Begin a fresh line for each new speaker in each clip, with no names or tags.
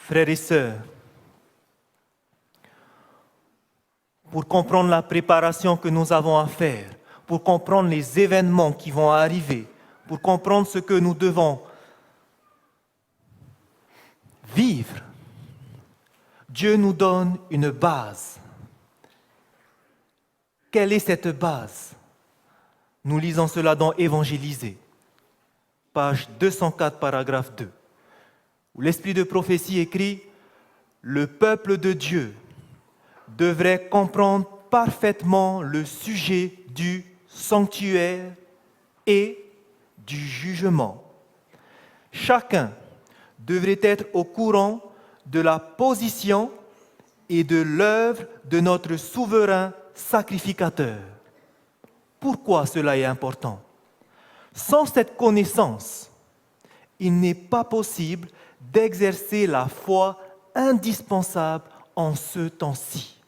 Frères et sœurs, pour comprendre la préparation que nous avons à faire, pour comprendre les événements qui vont arriver, pour comprendre ce que nous devons vivre, Dieu nous donne une base. Quelle est cette base? Nous lisons cela dans Évangélisés, page 204, paragraphe 2, où l'Esprit de prophétie écrit « Le peuple de Dieu devrait comprendre parfaitement le sujet du sanctuaire et du jugement. Chacun devrait être au courant de la position et de l'œuvre de notre souverain sacrificateur. » Pourquoi cela est important? Sans cette connaissance, il n'est pas possible d'exercer la foi indispensable en ce temps-ci,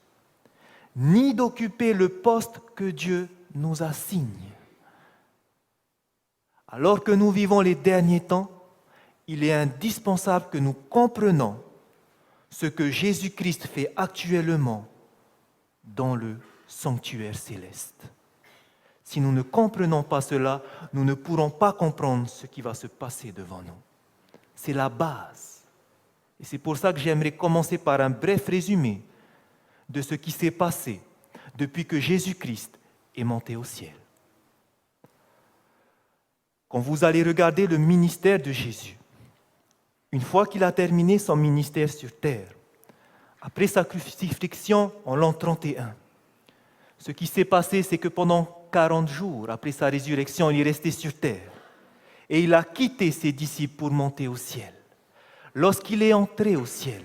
ni d'occuper le poste que Dieu nous assigne. Alors que nous vivons les derniers temps, il est indispensable que nous comprenions ce que Jésus-Christ fait actuellement dans le sanctuaire céleste. Si nous ne comprenons pas cela, nous ne pourrons pas comprendre ce qui va se passer devant nous. C'est la base. Et c'est pour ça que j'aimerais commencer par un bref résumé de ce qui s'est passé depuis que Jésus-Christ est monté au ciel. Quand vous allez regarder le ministère de Jésus, une fois qu'il a terminé son ministère sur terre, après sa crucifixion en l'an 31, ce qui s'est passé, c'est que pendant 40 jours après sa résurrection, il est resté sur terre. Et il a quitté ses disciples pour monter au ciel. Lorsqu'il est entré au ciel,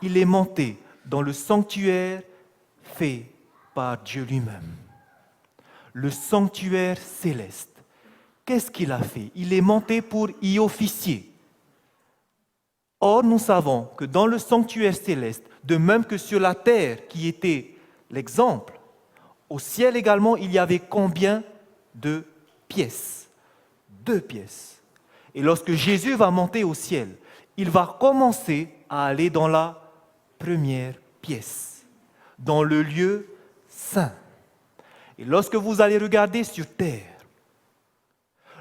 il est monté dans le sanctuaire fait par Dieu lui-même. Le sanctuaire céleste. Qu'est-ce qu'il a fait? Il est monté pour y officier. Or, nous savons que dans le sanctuaire céleste, de même que sur la terre, qui était l'exemple, au ciel également, il y avait combien de pièces? 2 pièces. Et lorsque Jésus va monter au ciel, il va commencer à aller dans la première pièce, dans le lieu saint. Et lorsque vous allez regarder sur terre,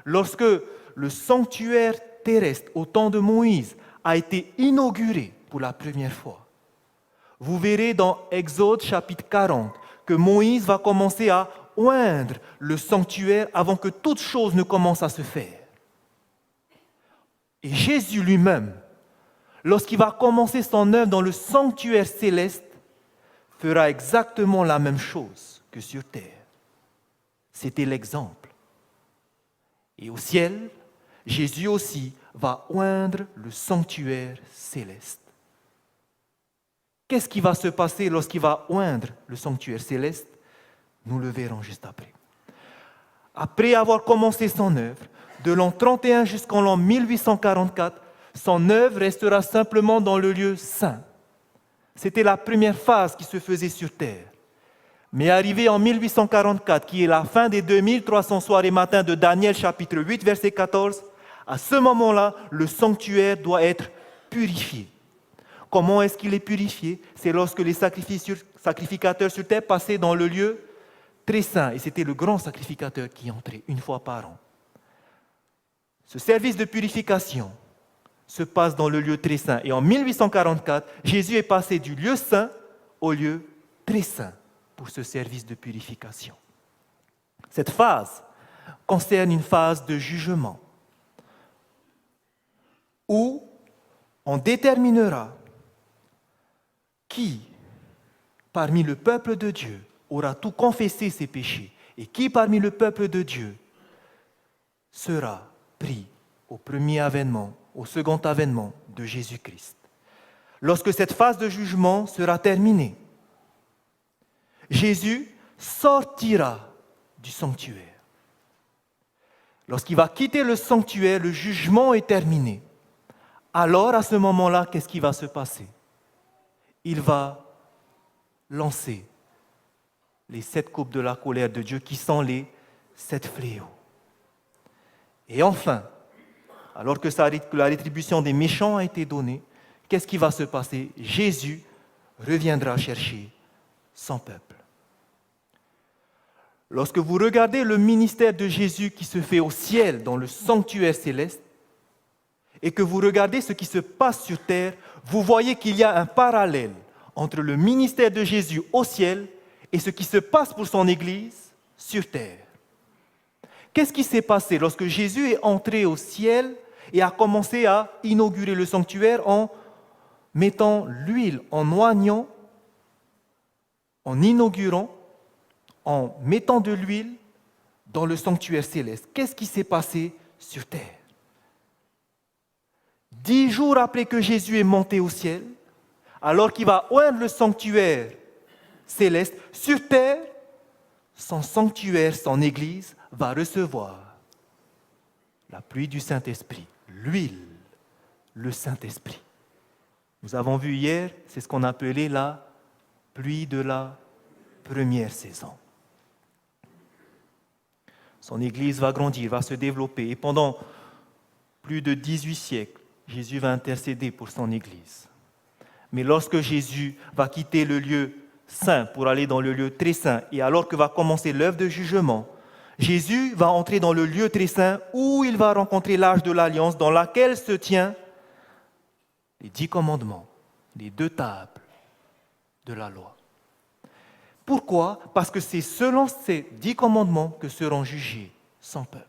lorsque le sanctuaire terrestre au temps de Moïse a été inauguré pour la première fois, vous verrez dans Exode chapitre 40 que Moïse va commencer à oindre le sanctuaire avant que toute chose ne commence à se faire. Et Jésus lui-même, lorsqu'il va commencer son œuvre dans le sanctuaire céleste, fera exactement la même chose que sur terre. C'était l'exemple. Et au ciel, Jésus aussi va oindre le sanctuaire céleste. Qu'est-ce qui va se passer lorsqu'il va oindre le sanctuaire céleste? Nous le verrons juste après. Après avoir commencé son œuvre, de l'an 31 jusqu'en l'an 1844, son œuvre restera simplement dans le lieu saint. C'était la première phase qui se faisait sur terre. Mais arrivé en 1844, qui est la fin des 2300 soirs et matins de Daniel chapitre 8, verset 14, à ce moment-là, le sanctuaire doit être purifié. Comment est-ce qu'il est purifié? C'est lorsque les sacrificateurs sur terre passaient dans le lieu très saint. Et c'était le grand sacrificateur qui entrait une fois par an. Ce service de purification se passe dans le lieu très saint. Et en 1844, Jésus est passé du lieu saint au lieu très saint pour ce service de purification. Cette phase concerne une phase de jugement où on déterminera qui, parmi le peuple de Dieu, aura tout confessé ses péchés et qui, parmi le peuple de Dieu, sera pris au premier avènement, au second avènement de Jésus-Christ. Lorsque cette phase de jugement sera terminée, Jésus sortira du sanctuaire. Lorsqu'il va quitter le sanctuaire, le jugement est terminé. Alors, à ce moment-là, qu'est-ce qui va se passer? Il va lancer les 7 coupes de la colère de Dieu qui sont les 7 fléaux. Et enfin, alors que la rétribution des méchants a été donnée, qu'est-ce qui va se passer? Jésus reviendra chercher son peuple. Lorsque vous regardez le ministère de Jésus qui se fait au ciel, dans le sanctuaire céleste, et que vous regardez ce qui se passe sur terre, vous voyez qu'il y a un parallèle entre le ministère de Jésus au ciel et ce qui se passe pour son Église sur terre. Qu'est-ce qui s'est passé lorsque Jésus est entré au ciel et a commencé à inaugurer le sanctuaire en mettant l'huile, en oignant, en inaugurant, en mettant de l'huile dans le sanctuaire céleste? Qu'est-ce qui s'est passé sur terre? 10 jours après que Jésus est monté au ciel, alors qu'il va oindre le sanctuaire céleste, sur terre, son sanctuaire, son Église, va recevoir la pluie du Saint-Esprit, l'huile, le Saint-Esprit. Nous avons vu hier, c'est ce qu'on appelait la pluie de la première saison. Son Église va grandir, va se développer, et pendant plus de 18 siècles, Jésus va intercéder pour son Église. Mais lorsque Jésus va quitter le lieu saint pour aller dans le lieu très saint, et alors que va commencer l'œuvre de jugement, Jésus va entrer dans le lieu très saint où il va rencontrer l'arche de l'Alliance dans laquelle se tient les 10 commandements, les 2 tables de la loi. Pourquoi? Parce que c'est selon ces 10 commandements que seront jugés son peuple.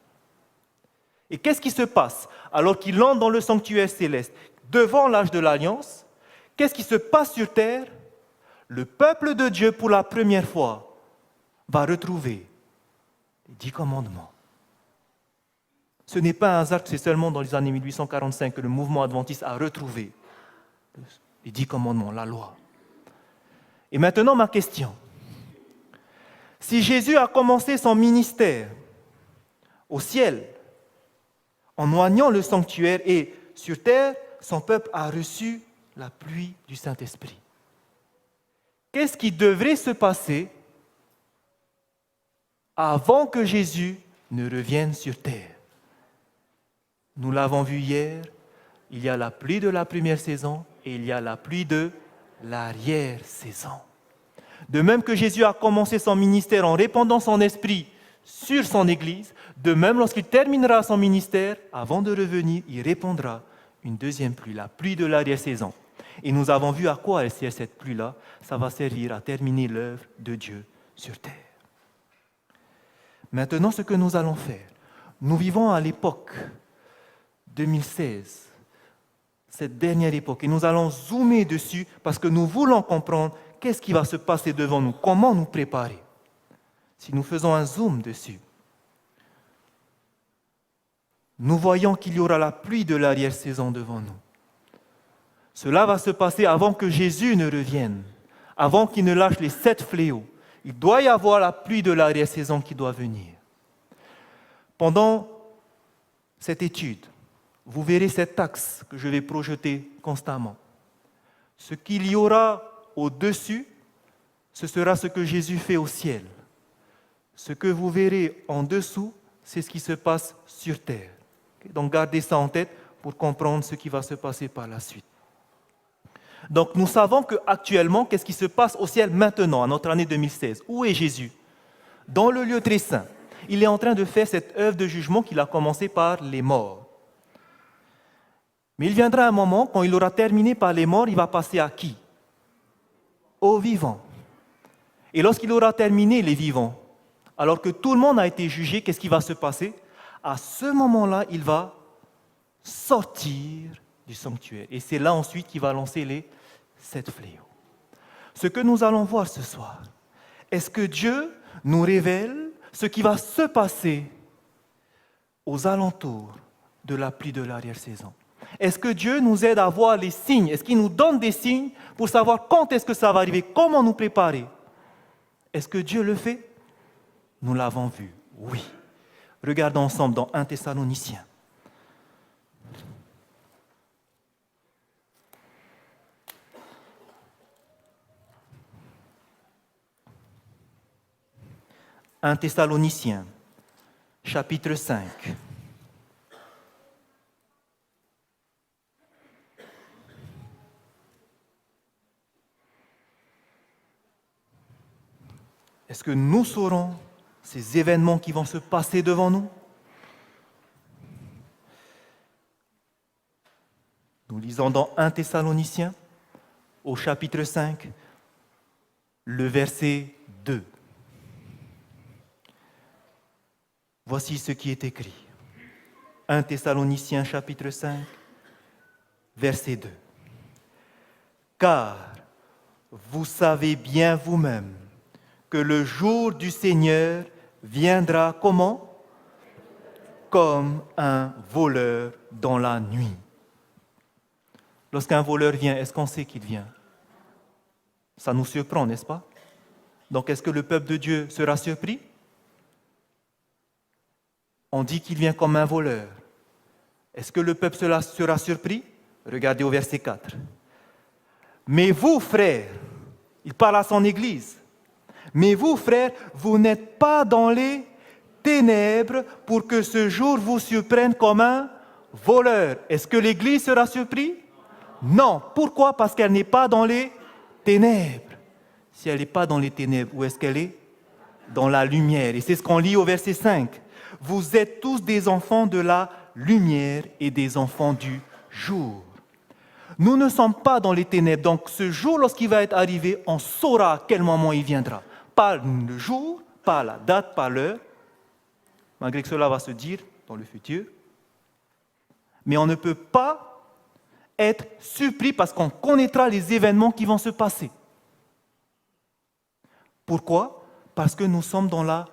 Et qu'est-ce qui se passe alors qu'il entre dans le sanctuaire céleste, devant l'arche de l'Alliance? Qu'est-ce qui se passe sur terre? Le peuple de Dieu, pour la première fois, va retrouver les 10 commandements. Ce n'est pas un hasard que c'est seulement dans les années 1845 que le mouvement adventiste a retrouvé les 10 commandements, la loi. Et maintenant, ma question. Si Jésus a commencé son ministère au ciel, en oignant le sanctuaire, et sur terre, son peuple a reçu la pluie du Saint-Esprit, qu'est-ce qui devrait se passer avant que Jésus ne revienne sur terre? Nous l'avons vu hier, il y a la pluie de la première saison et il y a la pluie de l'arrière-saison. De même que Jésus a commencé son ministère en répandant son esprit sur son Église, de même lorsqu'il terminera son ministère, avant de revenir, il répandra une deuxième pluie, la pluie de l'arrière-saison. Et nous avons vu à quoi elle sert cette pluie-là. Ça va servir à terminer l'œuvre de Dieu sur terre. Maintenant, ce que nous allons faire, nous vivons à l'époque 2016, cette dernière époque, et nous allons zoomer dessus parce que nous voulons comprendre qu'est-ce qui va se passer devant nous, comment nous préparer. Si nous faisons un zoom dessus, nous voyons qu'il y aura la pluie de l'arrière-saison devant nous. Cela va se passer avant que Jésus ne revienne, avant qu'il ne lâche les 7 fléaux. Il doit y avoir la pluie de l'arrière-saison qui doit venir. Pendant cette étude, vous verrez cet axe que je vais projeter constamment. Ce qu'il y aura au-dessus, ce sera ce que Jésus fait au ciel. Ce que vous verrez en dessous, c'est ce qui se passe sur terre. Donc gardez ça en tête pour comprendre ce qui va se passer par la suite. Donc nous savons qu'actuellement, qu'est-ce qui se passe au ciel maintenant, à notre année 2016? Où est Jésus? Dans le lieu très saint. Il est en train de faire cette œuvre de jugement qu'il a commencé par les morts. Mais il viendra un moment, quand il aura terminé par les morts, il va passer à qui? Aux vivants. Et lorsqu'il aura terminé les vivants, alors que tout le monde a été jugé, qu'est-ce qui va se passer? À ce moment-là, il va sortir du sanctuaire. Et c'est là ensuite qu'il va lancer les 7 fléaux. Ce que nous allons voir ce soir, est-ce que Dieu nous révèle ce qui va se passer aux alentours de la pluie de l'arrière-saison? Est-ce que Dieu nous aide à voir les signes? Est-ce qu'il nous donne des signes pour savoir quand est-ce que ça va arriver? Comment nous préparer? Est-ce que Dieu le fait? Nous l'avons vu, oui. Regardons ensemble dans 1 Thessaloniciens. « 1 Thessaloniciens, chapitre 5. Est-ce que nous saurons ces événements qui vont se passer devant nous? Nous lisons dans 1 Thessaloniciens, au chapitre 5, le verset 2. Voici ce qui est écrit. 1 Thessaloniciens, chapitre 5, verset 2. Car vous savez bien vous-même que le jour du Seigneur viendra comment? Comme un voleur dans la nuit. Lorsqu'un voleur vient, est-ce qu'on sait qu'il vient? Ça nous surprend, n'est-ce pas? Donc, est-ce que le peuple de Dieu sera surpris? On dit qu'il vient comme un voleur. Est-ce que le peuple sera surpris? Regardez au verset 4. Mais vous, frères, il parle à son Église, mais vous, frères, vous n'êtes pas dans les ténèbres pour que ce jour vous surprenne comme un voleur. Est-ce que l'Église sera surprise? Non. Pourquoi? Parce qu'elle n'est pas dans les ténèbres. Si elle n'est pas dans les ténèbres, où est-ce qu'elle est? Dans la lumière. Et c'est ce qu'on lit au verset 5. Vous êtes tous des enfants de la lumière et des enfants du jour. Nous ne sommes pas dans les ténèbres. Donc ce jour, lorsqu'il va être arrivé, on saura à quel moment il viendra. Pas le jour, pas la date, pas l'heure, malgré que cela va se dire dans le futur. Mais on ne peut pas être surpris parce qu'on connaîtra les événements qui vont se passer. Pourquoi? Parce que nous sommes dans la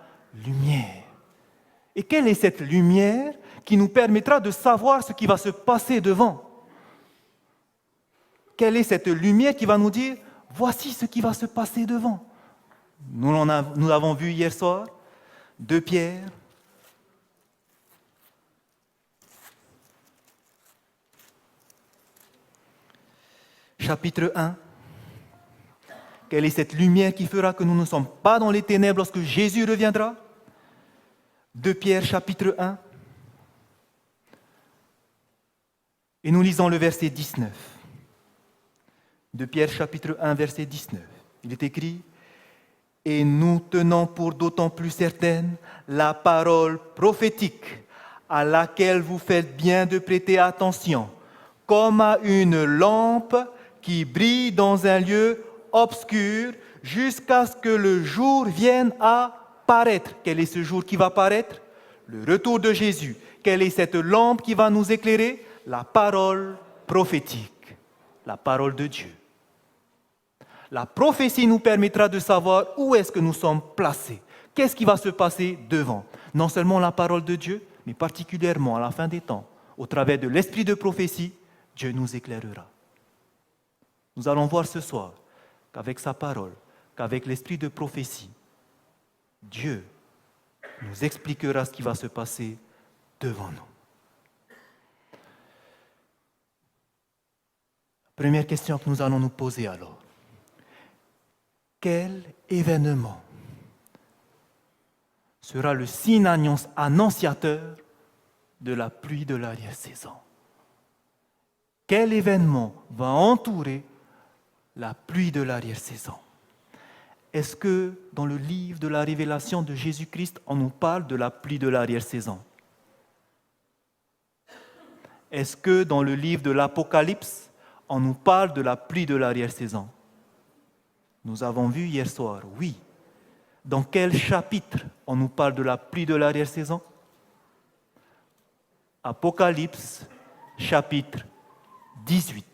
lumière. Et quelle est cette lumière qui nous permettra de savoir ce qui va se passer devant? Quelle est cette lumière qui va nous dire « Voici ce qui va se passer devant » Nous l'avons vu hier soir, 2 Pierre. Chapitre 1. Quelle est cette lumière qui fera que nous ne sommes pas dans les ténèbres lorsque Jésus reviendra? 2 Pierre, chapitre 1. Et nous lisons le verset 19. 2 Pierre, chapitre 1, verset 19. Il est écrit « Et nous tenons pour d'autant plus certaine la parole prophétique à laquelle vous faites bien de prêter attention, comme à une lampe qui brille dans un lieu obscur jusqu'à ce que le jour vienne à paraître. » Quel est ce jour qui va paraître? Le retour de Jésus. Quelle est cette lampe qui va nous éclairer? La parole prophétique, la parole de Dieu. La prophétie nous permettra de savoir où est-ce que nous sommes placés. Qu'est-ce qui va se passer devant? Non seulement la parole de Dieu, mais particulièrement à la fin des temps, au travers de l'esprit de prophétie, Dieu nous éclairera. Nous allons voir ce soir qu'avec sa parole, qu'avec l'esprit de prophétie, Dieu nous expliquera ce qui va se passer devant nous. Première question que nous allons nous poser alors. Quel événement sera le signe annonciateur de la pluie de l'arrière-saison? Quel événement va entourer la pluie de l'arrière-saison? Est-ce que dans le livre de la révélation de Jésus-Christ, on nous parle de la pluie de l'arrière-saison? Est-ce que dans le livre de l'Apocalypse, on nous parle de la pluie de l'arrière-saison? Nous avons vu hier soir, oui. Dans quel chapitre on nous parle de la pluie de l'arrière-saison? Apocalypse, chapitre 18.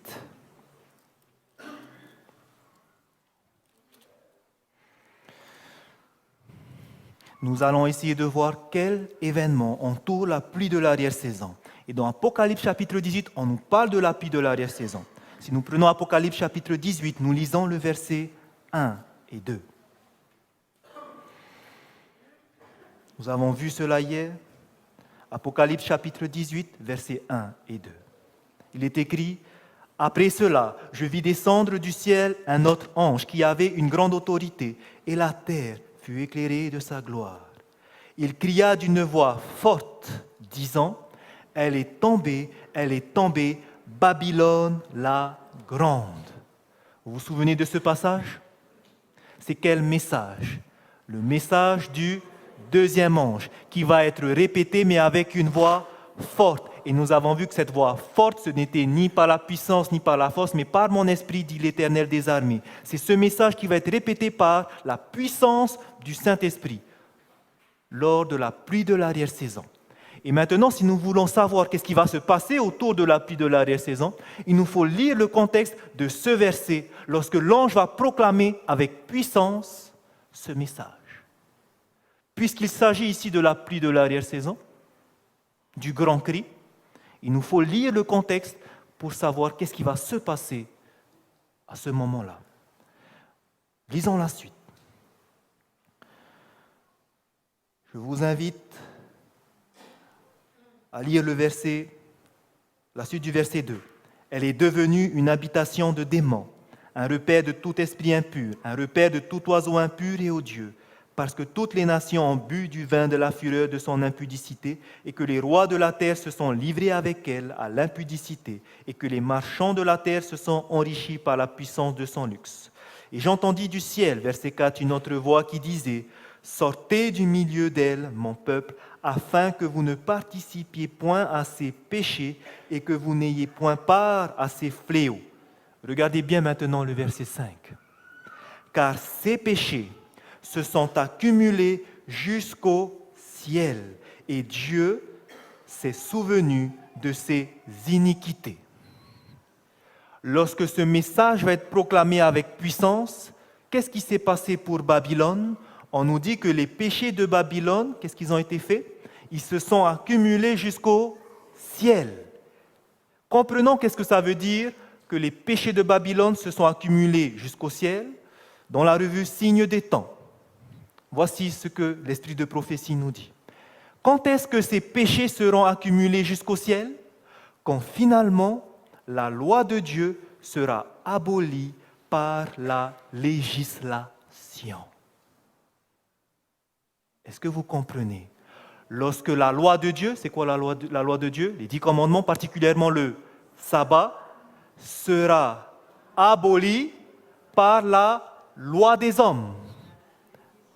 Nous allons essayer de voir quel événement entoure la pluie de l'arrière-saison. Et dans Apocalypse chapitre 18, on nous parle de la pluie de l'arrière-saison. Si nous prenons Apocalypse chapitre 18, nous lisons le verset 1 et 2. Nous avons vu cela hier. Apocalypse chapitre 18, versets 1 et 2. Il est écrit « Après cela, je vis descendre du ciel un autre ange qui avait une grande autorité, et la terre fut éclairée de sa gloire. Il cria d'une voix forte, disant « Elle est tombée, Babylone la grande. » Vous vous souvenez de ce passage? C'est quel message? Le message du deuxième ange qui va être répété mais avec une voix forte. Et nous avons vu que cette voix forte, ce n'était ni par la puissance ni par la force, mais par mon esprit, dit l'Éternel des armées. C'est ce message qui va être répété par la puissance du Saint-Esprit lors de la pluie de l'arrière-saison. Et maintenant, si nous voulons savoir qu'est-ce qui va se passer autour de la pluie de l'arrière-saison, il nous faut lire le contexte de ce verset lorsque l'ange va proclamer avec puissance ce message. Puisqu'il s'agit ici de la pluie de l'arrière-saison, du grand cri, il nous faut lire le contexte pour savoir qu'est-ce qui va se passer à ce moment-là. Lisons la suite. Je vous invite à lire la suite du verset 2. Elle est devenue une habitation de démons, un repère de tout esprit impur, un repère de tout oiseau impur et odieux, parce que toutes les nations ont bu du vin de la fureur de son impudicité, et que les rois de la terre se sont livrés avec elle à l'impudicité, et que les marchands de la terre se sont enrichis par la puissance de son luxe. Et j'entendis du ciel, verset 4, une autre voix qui disait « Sortez du milieu d'elle, mon peuple, afin que vous ne participiez point à ses péchés et que vous n'ayez point part à ses fléaux. » Regardez bien maintenant le verset 5. « Car ces péchés se sont accumulés jusqu'au ciel, et Dieu s'est souvenu de ses iniquités. » Lorsque ce message va être proclamé avec puissance, qu'est-ce qui s'est passé pour Babylone ? On nous dit que les péchés de Babylone, qu'est-ce qu'ils ont été faits ? Ils se sont accumulés jusqu'au ciel. Comprenons qu'est-ce que ça veut dire que les péchés de Babylone se sont accumulés jusqu'au ciel dans la revue Signes des temps. Voici ce que l'esprit de prophétie nous dit. Quand est-ce que ces péchés seront accumulés jusqu'au ciel ? Quand finalement la loi de Dieu sera abolie par la législation. Est-ce que vous comprenez ? Lorsque la loi de Dieu, c'est quoi la loi de Dieu ? Les 10 commandements, particulièrement le sabbat, sera abolie par la loi des hommes.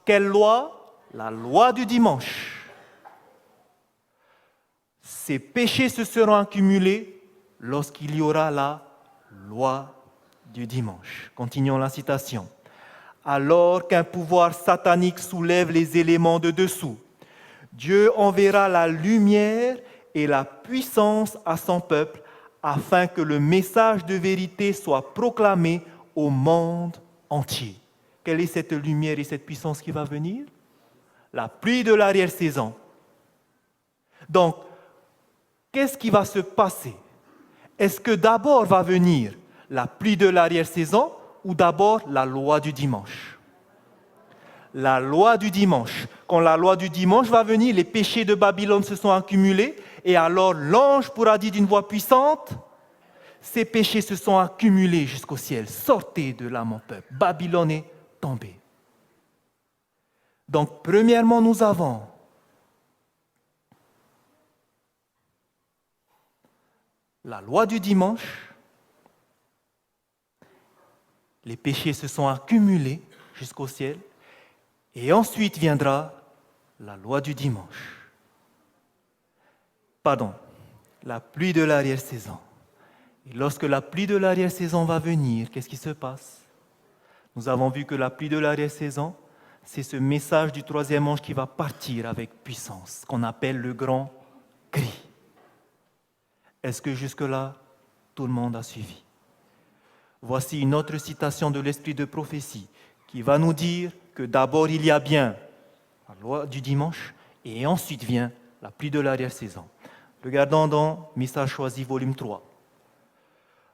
Quelle loi ? La loi du dimanche. Ces péchés se seront accumulés lorsqu'il y aura la loi du dimanche. Continuons la citation. Alors qu'un pouvoir satanique soulève les éléments de dessous, Dieu enverra la lumière et la puissance à son peuple afin que le message de vérité soit proclamé au monde entier. Quelle est cette lumière et cette puissance qui va venir ? La pluie de l'arrière-saison. Donc, qu'est-ce qui va se passer ? Est-ce que d'abord va venir la pluie de l'arrière-saison ou d'abord la loi du dimanche ? La loi du dimanche. Quand la loi du dimanche va venir, les péchés de Babylone se sont accumulés et alors l'ange pourra dire d'une voix puissante, ces péchés se sont accumulés jusqu'au ciel. Sortez de là, mon peuple. Babylone est tombée. Donc, premièrement, nous avons la loi du dimanche. Les péchés se sont accumulés jusqu'au ciel. Et ensuite viendra la loi du dimanche. La pluie de l'arrière-saison. Et lorsque la pluie de l'arrière-saison va venir, qu'est-ce qui se passe ? Nous avons vu que la pluie de l'arrière-saison, c'est ce message du troisième ange qui va partir avec puissance, qu'on appelle le grand cri. Est-ce que jusque-là, tout le monde a suivi ? Voici une autre citation de l'esprit de prophétie qui va nous dire que d'abord il y a bien la loi du dimanche et ensuite vient la pluie de l'arrière-saison. Regardons dans Message choisi, volume 3.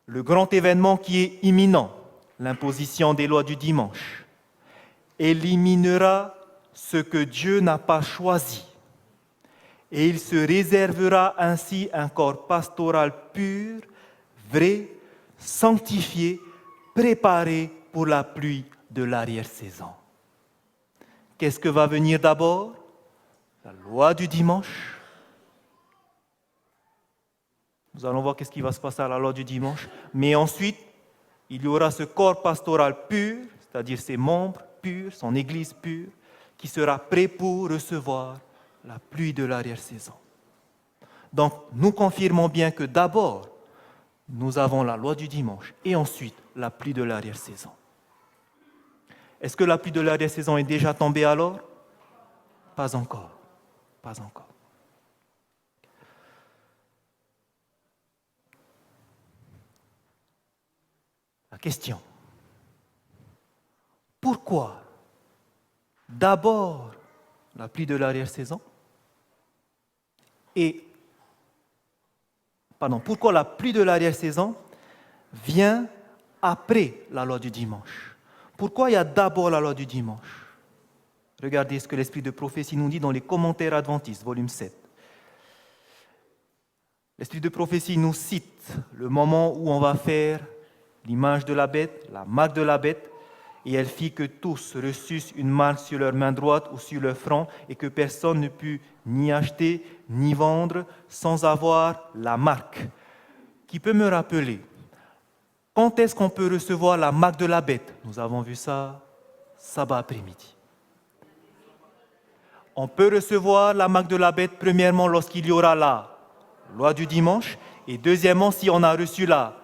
Le grand événement qui est imminent, l'imposition des lois du dimanche, éliminera ce que Dieu n'a pas choisi et il se réservera ainsi un corps pastoral pur, vrai, sanctifié, préparé pour la pluie de l'arrière-saison. Qu'est-ce que va venir d'abord ? La loi du dimanche. Nous allons voir qu'est-ce qui va se passer à la loi du dimanche. Mais ensuite, il y aura ce corps pastoral pur, c'est-à-dire ses membres purs, son église pure, qui sera prêt pour recevoir la pluie de l'arrière-saison. Donc, nous confirmons bien que d'abord, nous avons la loi du dimanche et ensuite la pluie de l'arrière-saison. Est-ce que la pluie de l'arrière-saison est déjà tombée alors? Pas encore. Pas encore. La question. Pourquoi d'abord la pluie de l'arrière-saison pourquoi la pluie de l'arrière-saison vient après la loi du dimanche? Pourquoi il y a d'abord la loi du dimanche? Regardez ce que l'Esprit de prophétie nous dit dans les commentaires adventistes, volume 7. L'Esprit de prophétie nous cite le moment où on va faire l'image de la bête, la marque de la bête, et elle fit que tous reçussent une marque sur leur main droite ou sur leur front, et que personne ne put ni acheter ni vendre sans avoir la marque. Qui peut me rappeler, quand est-ce qu'on peut recevoir la marque de la bête? Nous avons vu ça sabbat après-midi. On peut recevoir la marque de la bête premièrement lorsqu'il y aura la loi du dimanche, et deuxièmement si on a reçu la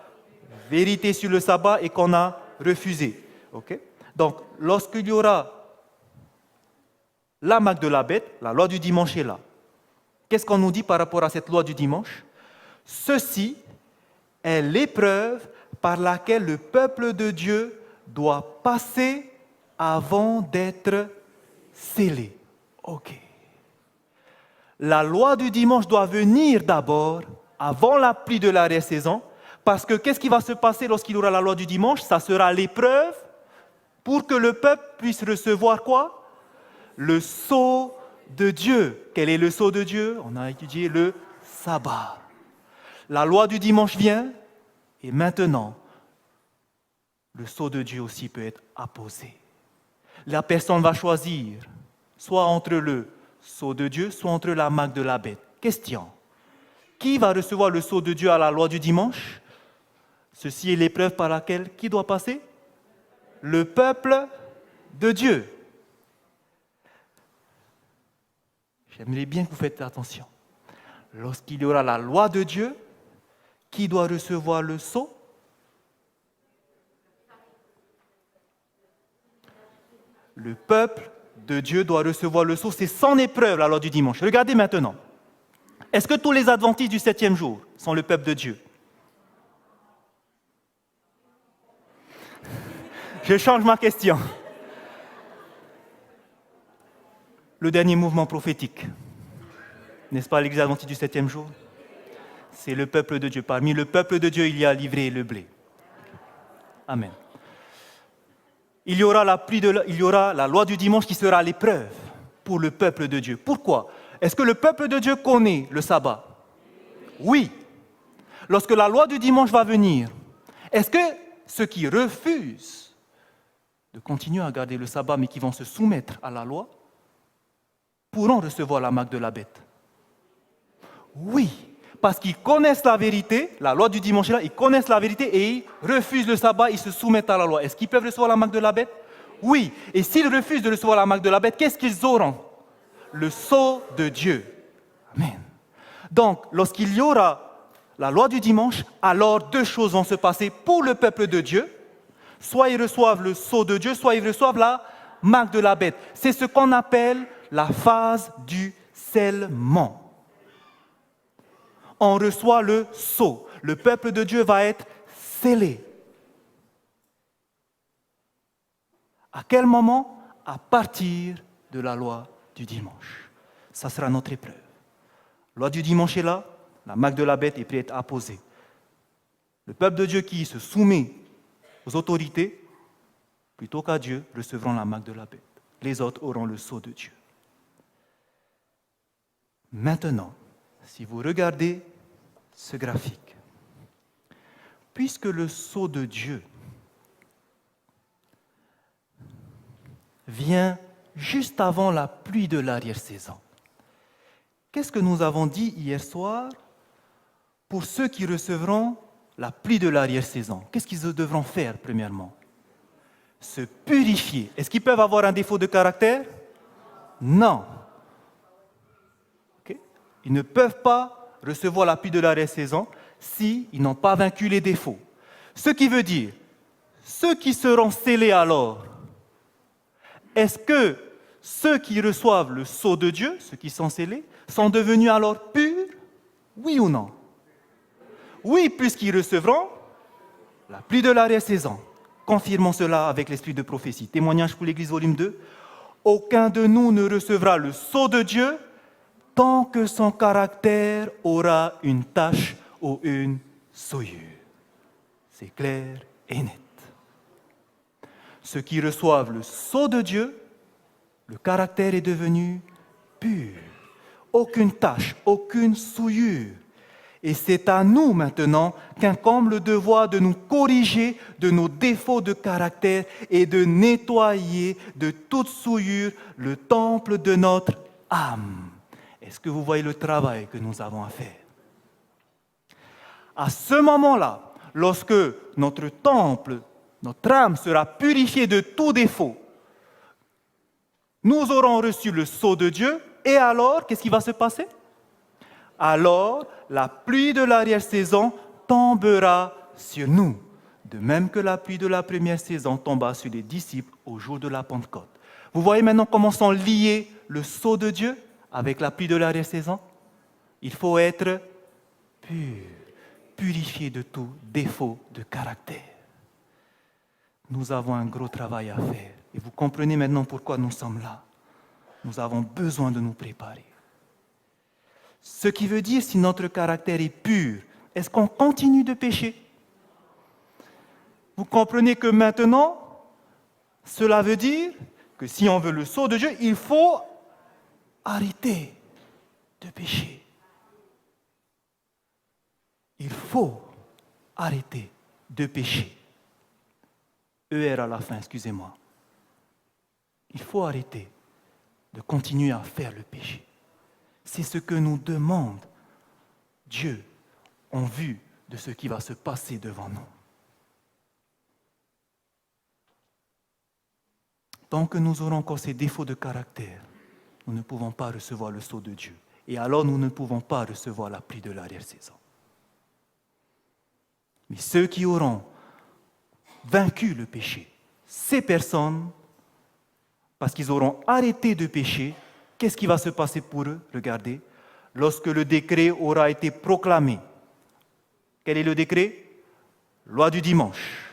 vérité sur le sabbat et qu'on a refusé. Okay? Donc, lorsqu'il y aura la marque de la bête, la loi du dimanche est là. Qu'est-ce qu'on nous dit par rapport à cette loi du dimanche? Ceci est l'épreuve par laquelle le peuple de Dieu doit passer avant d'être scellé. Ok. La loi du dimanche doit venir d'abord, avant la pluie de l'arrière-saison, parce que qu'est-ce qui va se passer lorsqu'il y aura la loi du dimanche? Ça sera l'épreuve pour que le peuple puisse recevoir quoi? Le sceau de Dieu. Quel est le sceau de Dieu? On a étudié le sabbat. La loi du dimanche vient, et maintenant, le sceau de Dieu aussi peut être apposé. La personne va choisir, soit entre le sceau de Dieu, soit entre la marque de la bête. Question. Qui va recevoir le sceau de Dieu à la loi du dimanche? Ceci est l'épreuve par laquelle qui doit passer? Le peuple de Dieu. J'aimerais bien que vous faites attention. Lorsqu'il y aura la loi de Dieu, qui doit recevoir le sceau? Le peuple de Dieu doit recevoir le sceau. C'est son épreuve, la loi du dimanche. Regardez maintenant. Est-ce que tous les adventistes du 7e jour sont le peuple de Dieu? Je change ma question. Le dernier mouvement prophétique, n'est-ce pas l'Église adventiste du 7e jour? C'est le peuple de Dieu. Parmi le peuple de Dieu, il y a l'ivrée et le blé. Amen. Il y aura la loi du dimanche qui sera l'épreuve pour le peuple de Dieu. Pourquoi? Est-ce que le peuple de Dieu connaît le sabbat? Oui. Lorsque la loi du dimanche va venir, est-ce que ceux qui refusent de continuer à garder le sabbat, mais qui vont se soumettre à la loi, pourront recevoir la marque de la bête? Oui, parce qu'ils connaissent la vérité, la loi du dimanche est là, ils connaissent la vérité et ils refusent le sabbat, ils se soumettent à la loi. Est-ce qu'ils peuvent recevoir la marque de la bête? Oui, et s'ils refusent de recevoir la marque de la bête, qu'est-ce qu'ils auront? Le sceau de Dieu. Amen. Donc, lorsqu'il y aura la loi du dimanche, alors deux choses vont se passer pour le peuple de Dieu. Soit ils reçoivent le sceau de Dieu, soit ils reçoivent la marque de la bête. C'est ce qu'on appelle la phase du scellement. On reçoit le sceau. Le peuple de Dieu va être scellé. À quel moment? À partir de la loi du dimanche. Ça sera notre épreuve. La loi du dimanche est là, la marque de la bête est prête à être apposée. Le peuple de Dieu qui se soumet aux autorités, plutôt qu'à Dieu, recevront la marque de la bête. Les autres auront le sceau de Dieu. Maintenant, si vous regardez ce graphique, puisque le sceau de Dieu vient juste avant la pluie de l'arrière-saison, qu'est-ce que nous avons dit hier soir pour ceux qui recevront la pluie de l'arrière-saison? Qu'est-ce qu'ils devront faire premièrement? Se purifier. Est-ce qu'ils peuvent avoir un défaut de caractère? Non. Okay? Ils ne peuvent pas recevoir la pluie de l'arrière-saison s'ils n'ont pas vaincu les défauts. Ce qui veut dire, ceux qui seront scellés alors, est-ce que ceux qui reçoivent le sceau de Dieu, ceux qui sont scellés, sont devenus alors purs? Oui ou non? Oui, puisqu'ils recevront la pluie de l'arrière-saison. Confirmons cela avec l'esprit de prophétie. Témoignage pour l'Église, volume 2. Aucun de nous ne recevra le sceau de Dieu tant que son caractère aura une tache ou une souillure. C'est clair et net. Ceux qui reçoivent le sceau de Dieu, le caractère est devenu pur. Aucune tache, aucune souillure. Et c'est à nous maintenant qu'incombe le devoir de nous corriger de nos défauts de caractère et de nettoyer de toute souillure le temple de notre âme. Est-ce que vous voyez le travail que nous avons à faire? À ce moment-là, lorsque notre temple, notre âme sera purifiée de tout défaut, nous aurons reçu le sceau de Dieu et alors, qu'est-ce qui va se passer? Alors, la pluie de l'arrière-saison tombera sur nous, de même que la pluie de la première saison tomba sur les disciples au jour de la Pentecôte. Vous voyez maintenant comment sont liés le sceau de Dieu avec la pluie de l'arrière-saison? Il faut être pur, purifié de tout défaut de caractère. Nous avons un gros travail à faire. Et vous comprenez maintenant pourquoi nous sommes là. Nous avons besoin de nous préparer. Ce qui veut dire, si notre caractère est pur, est-ce qu'on continue de pécher? Vous comprenez que maintenant, cela veut dire que si on veut le sceau de Dieu, il faut arrêter de pécher. Il faut arrêter de pécher. ER à la fin, excusez-moi. Il faut arrêter de continuer à faire le péché. C'est ce que nous demande Dieu en vue de ce qui va se passer devant nous. Tant que nous aurons encore ces défauts de caractère, nous ne pouvons pas recevoir le sceau de Dieu. Et alors nous ne pouvons pas recevoir la pluie de l'arrière-saison. Mais ceux qui auront vaincu le péché, ces personnes, parce qu'ils auront arrêté de pécher, qu'est-ce qui va se passer pour eux? Regardez, lorsque le décret aura été proclamé. Quel est le décret? Loi du dimanche.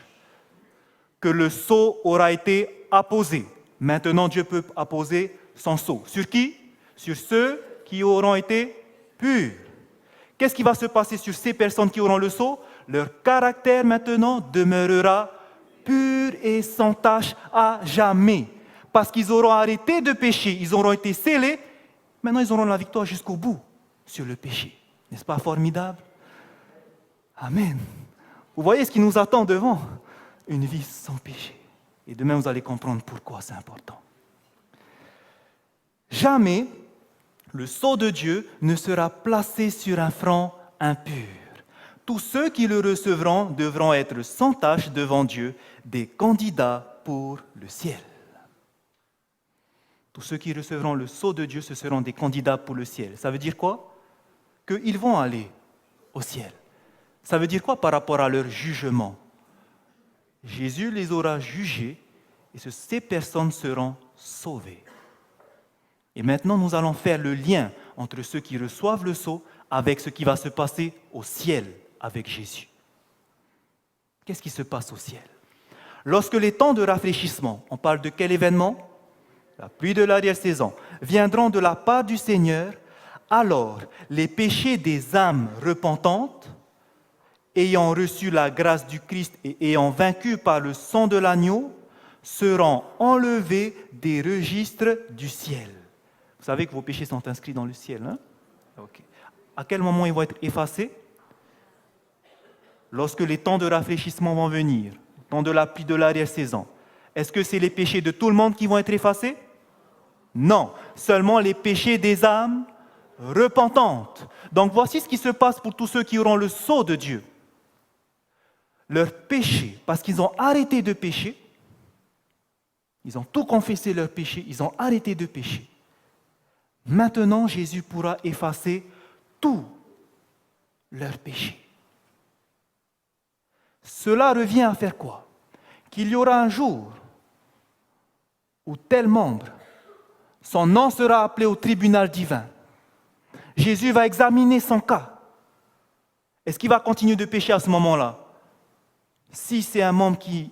Que le sceau aura été apposé. Maintenant, Dieu peut apposer son sceau. Sur qui? Sur ceux qui auront été purs. Qu'est-ce qui va se passer sur ces personnes qui auront le sceau? Leur caractère maintenant demeurera pur et sans tache à jamais. Parce qu'ils auront arrêté de pécher, ils auront été scellés, maintenant ils auront la victoire jusqu'au bout sur le péché. N'est-ce pas formidable? Amen. Vous voyez ce qui nous attend devant? Une vie sans péché. Et demain vous allez comprendre pourquoi c'est important. Jamais le sceau de Dieu ne sera placé sur un front impur. Tous ceux qui le recevront devront être sans tache devant Dieu, des candidats pour le ciel. Tous ceux qui recevront le sceau de Dieu, ce seront des candidats pour le ciel. Ça veut dire quoi? Qu'ils vont aller au ciel. Ça veut dire quoi par rapport à leur jugement? Jésus les aura jugés et ces personnes seront sauvées. Et maintenant, nous allons faire le lien entre ceux qui reçoivent le sceau avec ce qui va se passer au ciel avec Jésus. Qu'est-ce qui se passe au ciel? Lorsque les temps de rafraîchissement, on parle de quel événement? La pluie de l'arrière-saison, viendront de la part du Seigneur, alors les péchés des âmes repentantes, ayant reçu la grâce du Christ et ayant vaincu par le sang de l'agneau, seront enlevés des registres du ciel. Vous savez que vos péchés sont inscrits dans le ciel, hein? Okay. À quel moment ils vont être effacés? Lorsque les temps de rafraîchissement vont venir, le temps de la pluie de l'arrière-saison. Est-ce que c'est les péchés de tout le monde qui vont être effacés? Non, seulement les péchés des âmes repentantes. Donc voici ce qui se passe pour tous ceux qui auront le sceau de Dieu. Leurs péchés, parce qu'ils ont arrêté de pécher, ils ont tout confessé leurs péchés, ils ont arrêté de pécher. Maintenant, Jésus pourra effacer tous leurs péchés. Cela revient à faire quoi? Qu'il y aura un jour où tel membre, son nom sera appelé au tribunal divin. Jésus va examiner son cas. Est-ce qu'il va continuer de pécher à ce moment-là? Si c'est un membre qui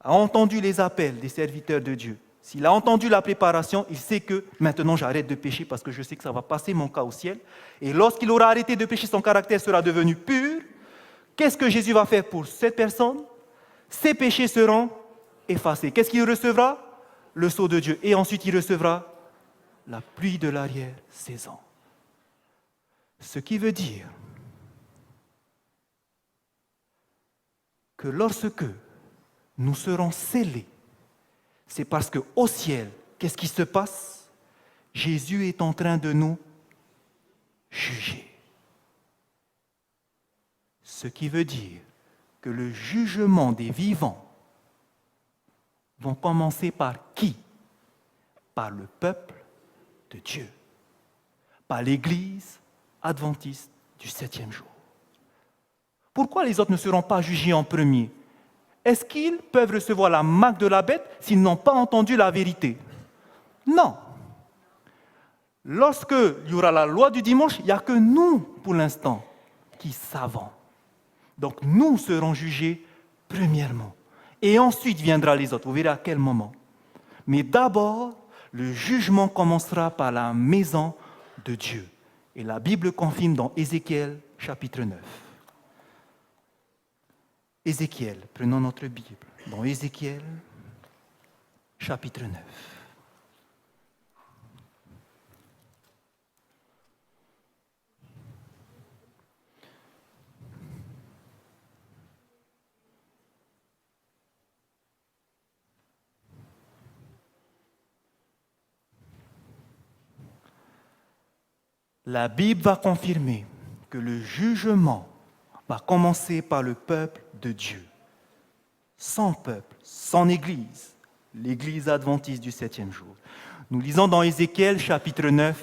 a entendu les appels des serviteurs de Dieu, s'il a entendu la préparation, il sait que maintenant j'arrête de pécher parce que je sais que ça va passer mon cas au ciel. Et lorsqu'il aura arrêté de pécher, son caractère sera devenu pur. Qu'est-ce que Jésus va faire pour cette personne? Ses péchés seront effacés. Qu'est-ce qu'il recevra? Le sceau de Dieu. Et ensuite, il recevra la pluie de l'arrière-saison. Ce qui veut dire que lorsque nous serons scellés, c'est parce qu'au ciel, qu'est-ce qui se passe? Jésus est en train de nous juger. Ce qui veut dire que le jugement des vivants vont commencer par qui? Par le peuple de Dieu, par l'Église adventiste du 7e jour. Pourquoi les autres ne seront pas jugés en premier? Est-ce qu'ils peuvent recevoir la marque de la bête s'ils n'ont pas entendu la vérité? Non. Lorsqu'il y aura la loi du dimanche, il n'y a que nous, pour l'instant, qui savons. Donc nous serons jugés premièrement. Et ensuite viendra les autres. Vous verrez à quel moment. Mais d'abord, le jugement commencera par la maison de Dieu. Et la Bible confirme dans Ézéchiel chapitre 9. Ézéchiel, prenons notre Bible. Dans Ézéchiel chapitre 9. La Bible va confirmer que le jugement va commencer par le peuple de Dieu. Son peuple, son Église, l'Église adventiste du 7e jour. Nous lisons dans Ézéchiel chapitre 9,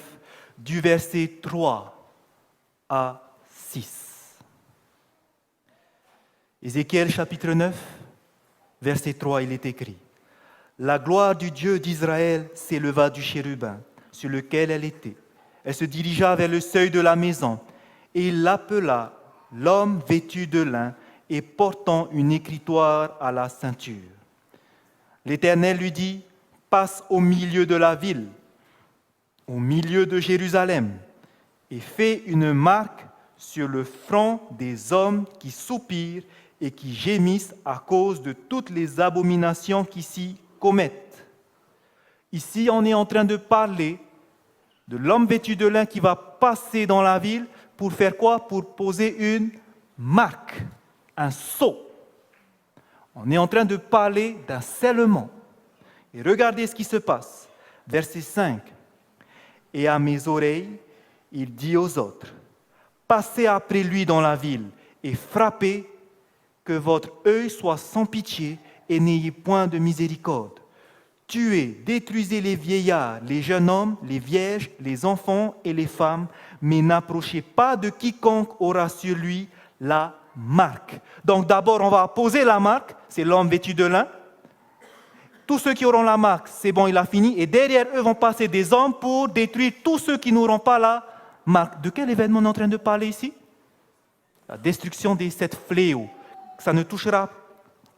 du verset 3 à 6. Ézéchiel chapitre 9, verset 3, il est écrit: La gloire du Dieu d'Israël s'éleva du chérubin sur lequel elle était. Elle se dirigea vers le seuil de la maison et il l'appela l'homme vêtu de lin et portant une écritoire à la ceinture. L'Éternel lui dit: Passe au milieu de la ville, au milieu de Jérusalem, et fais une marque sur le front des hommes qui soupirent et qui gémissent à cause de toutes les abominations qui s'y commettent. Ici, on est en train de parler de l'homme vêtu de lin qui va passer dans la ville pour faire quoi? Pour poser une marque, un sceau. On est en train de parler d'un scellement. Et regardez ce qui se passe. Verset 5. Et à mes oreilles, il dit aux autres: Passez après lui dans la ville et frappez, que votre œil soit sans pitié et n'ayez point de miséricorde. Tuez, détruisez les vieillards, les jeunes hommes, les vierges, les enfants et les femmes, mais n'approchez pas de quiconque aura sur lui la marque. Donc d'abord, on va poser la marque, c'est l'homme vêtu de lin. Tous ceux qui auront la marque, c'est bon, il a fini. Et derrière eux vont passer des hommes pour détruire tous ceux qui n'auront pas la marque. De quel événement on est en train de parler ici? La destruction des 7 fléaux. Ça ne touchera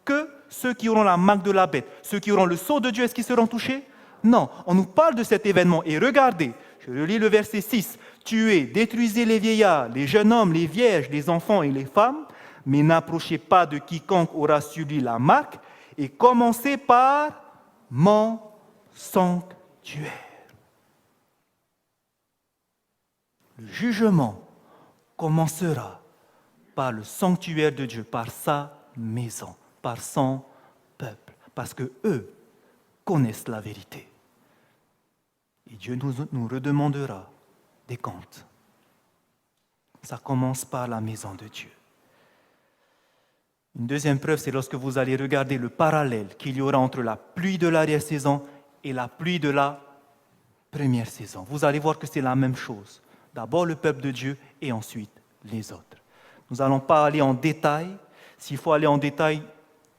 que ceux qui auront la marque de la bête. Ceux qui auront le sceau de Dieu, est-ce qu'ils seront touchés? Non, on nous parle de cet événement. Et regardez, je relis le verset 6. Tuez, détruisez les vieillards, les jeunes hommes, les vierges, les enfants et les femmes, mais n'approchez pas de quiconque aura sur lui la marque, et commencez par mon sanctuaire. Le jugement commencera par le sanctuaire de Dieu, par sa maison, par son peuple, parce que eux connaissent la vérité. Et Dieu nous redemandera des comptes. Ça commence par la maison de Dieu. Une deuxième preuve, c'est lorsque vous allez regarder le parallèle qu'il y aura entre la pluie de l'arrière-saison et la pluie de la première saison. Vous allez voir que c'est la même chose. D'abord le peuple de Dieu et ensuite les autres. Nous n'allons pas aller en détail. S'il faut aller en détail,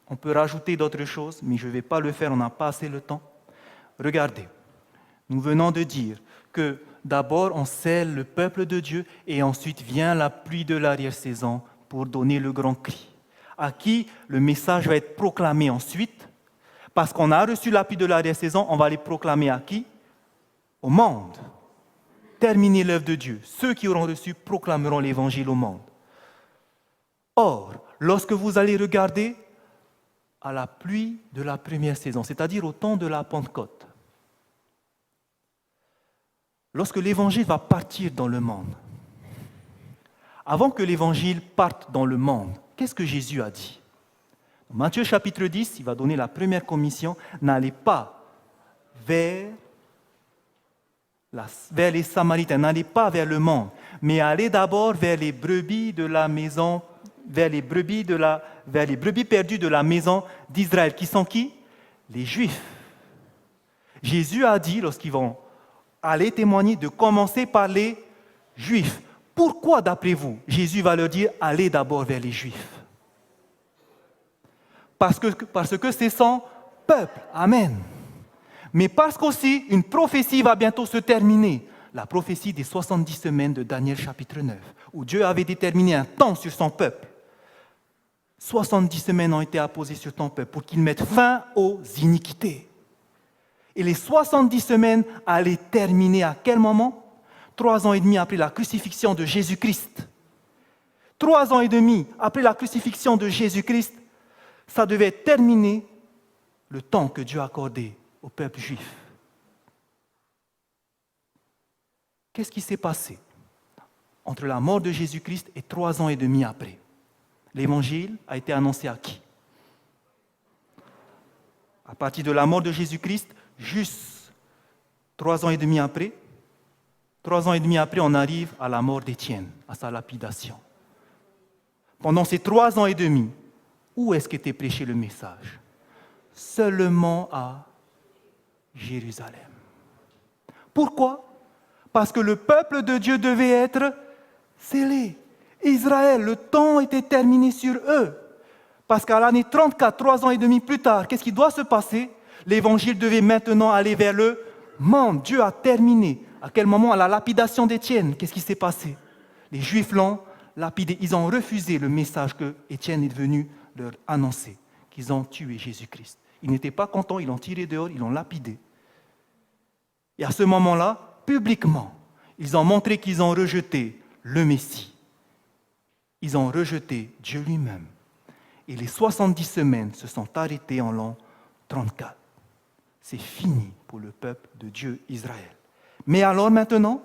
on peut rajouter d'autres choses, mais je ne vais pas le faire, on n'a pas assez le temps. Regardez, nous venons de dire que d'abord on scelle le peuple de Dieu et ensuite vient la pluie de l'arrière-saison pour donner le grand cri. À qui le message va être proclamé ensuite? Parce qu'on a reçu la pluie de l'arrière-saison, on va les proclamer à qui? Au monde. Terminer l'œuvre de Dieu. Ceux qui auront reçu proclameront l'évangile au monde. Or, lorsque vous allez regarder à la pluie de la première saison, c'est-à-dire au temps de la Pentecôte, lorsque l'évangile va partir dans le monde, avant que l'évangile parte dans le monde, qu'est-ce que Jésus a dit? Dans Matthieu chapitre 10, il va donner la première commission, n'allez pas vers les Samaritains, n'allez pas vers le monde, mais allez d'abord vers les brebis de la maison, vers les brebis perdues de la maison d'Israël. Qui sont qui? Les Juifs. Jésus a dit, lorsqu'ils vont aller témoigner, de commencer par les Juifs. Pourquoi, d'après vous, Jésus va leur dire, allez d'abord vers les Juifs? Parce que c'est son peuple. Amen. Mais parce qu'aussi, une prophétie va bientôt se terminer. La prophétie des 70 semaines de Daniel chapitre 9, où Dieu avait déterminé un temps sur son peuple. 70 semaines ont été apposées sur ton peuple pour qu'il mette fin aux iniquités. Et les 70 semaines allaient terminer à quel moment? 3 ans et demi après la crucifixion de Jésus-Christ. 3 ans et demi après la crucifixion de Jésus-Christ, ça devait terminer le temps que Dieu a accordé au peuple juif. Qu'est-ce qui s'est passé entre la mort de Jésus-Christ et 3 ans et demi après? L'évangile a été annoncé à qui? À partir de la mort de Jésus-Christ, juste 3 ans et demi après, 3 ans et demi après, on arrive à la mort d'Étienne, à sa lapidation. Pendant ces 3 ans et demi, où est-ce qu'était prêché le message? Seulement à Jérusalem. Pourquoi? Parce que le peuple de Dieu devait être scellé. Israël, le temps était terminé sur eux. Parce qu'à l'année 34, 3 ans et demi plus tard, qu'est-ce qui doit se passer? L'évangile devait maintenant aller vers le monde. Dieu a terminé. À quel moment? À la lapidation d'Étienne. Qu'est-ce qui s'est passé? Les Juifs l'ont lapidé. Ils ont refusé le message que Étienne est venu leur annoncer, qu'ils ont tué Jésus-Christ. Ils n'étaient pas contents, ils l'ont tiré dehors, ils l'ont lapidé. Et à ce moment-là, publiquement, ils ont montré qu'ils ont rejeté le Messie. Ils ont rejeté Dieu lui-même. Et les 70 semaines se sont arrêtées en l'an 34. C'est fini pour le peuple de Dieu Israël. Mais alors maintenant,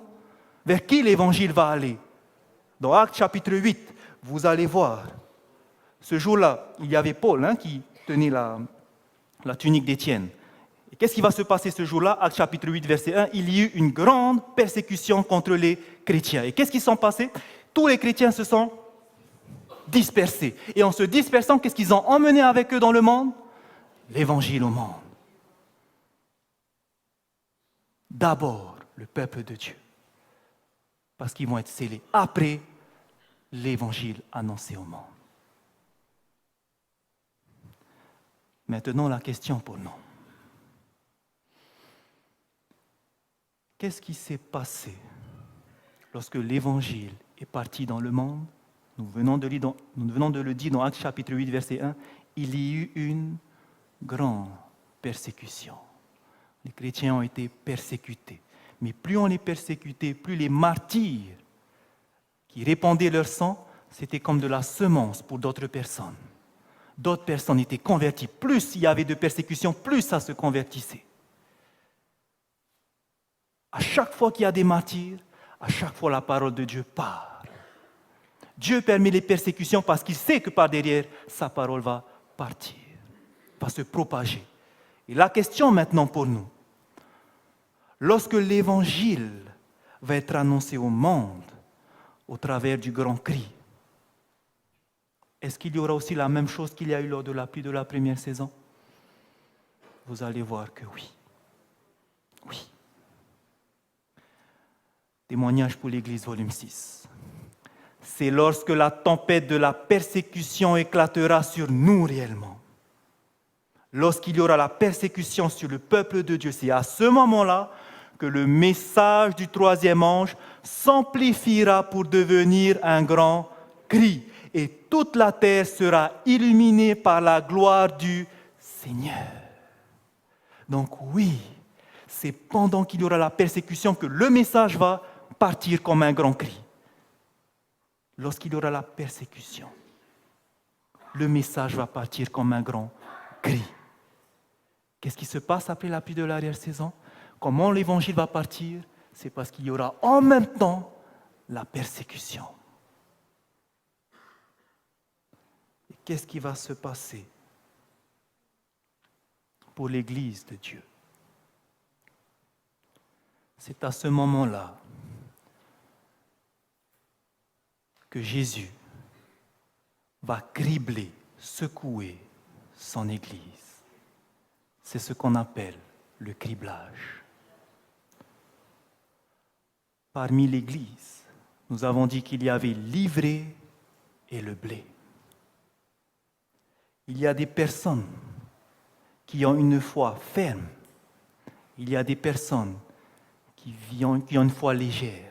vers qui l'évangile va aller? Dans Actes chapitre 8, vous allez voir, ce jour-là, il y avait Paul qui tenait la tunique d'Étienne. Et qu'est-ce qui va se passer ce jour-là? Actes chapitre 8, verset 1, il y eut une grande persécution contre les chrétiens. Et qu'est-ce qui s'est passé? Tous les chrétiens se sont dispersés. Et en se dispersant, qu'est-ce qu'ils ont emmené avec eux dans le monde? L'évangile au monde. D'abord, le peuple de Dieu. Parce qu'ils vont être scellés. Après, l'évangile annoncé au monde. Maintenant, la question pour nous. Qu'est-ce qui s'est passé lorsque l'évangile est parti dans le monde? Nous venons de le dire dans Actes chapitre 8, verset 1. Il y eut une grande persécution. Les chrétiens ont été persécutés. Mais plus on est persécuté, plus les martyrs qui répandaient leur sang, c'était comme de la semence pour d'autres personnes. D'autres personnes étaient converties. Plus il y avait de persécutions, plus ça se convertissait. À chaque fois qu'il y a des martyrs, à chaque fois la parole de Dieu part. Dieu permet les persécutions parce qu'il sait que par derrière, sa parole va partir, va se propager. Et la question maintenant pour nous, lorsque l'évangile va être annoncé au monde au travers du grand cri, est-ce qu'il y aura aussi la même chose qu'il y a eu lors de la pluie de la première saison? Vous allez voir que oui. Oui. Témoignage pour l'Église, volume 6. C'est lorsque la tempête de la persécution éclatera sur nous réellement. Lorsqu'il y aura la persécution sur le peuple de Dieu, c'est à ce moment-là que le message du troisième ange s'amplifiera pour devenir un grand cri. Et toute la terre sera illuminée par la gloire du Seigneur. Donc oui, c'est pendant qu'il y aura la persécution que le message va partir comme un grand cri. Lorsqu'il y aura la persécution, le message va partir comme un grand cri. Qu'est-ce qui se passe après la pluie de l'arrière-saison? Comment l'évangile va partir? C'est parce qu'il y aura en même temps la persécution. Et qu'est-ce qui va se passer pour l'Église de Dieu? C'est à ce moment-là que Jésus va cribler, secouer son Église. C'est ce qu'on appelle le criblage. Parmi l'Église, nous avons dit qu'il y avait l'ivraie et le blé. Il y a des personnes qui ont une foi ferme. Il y a des personnes qui ont une foi légère.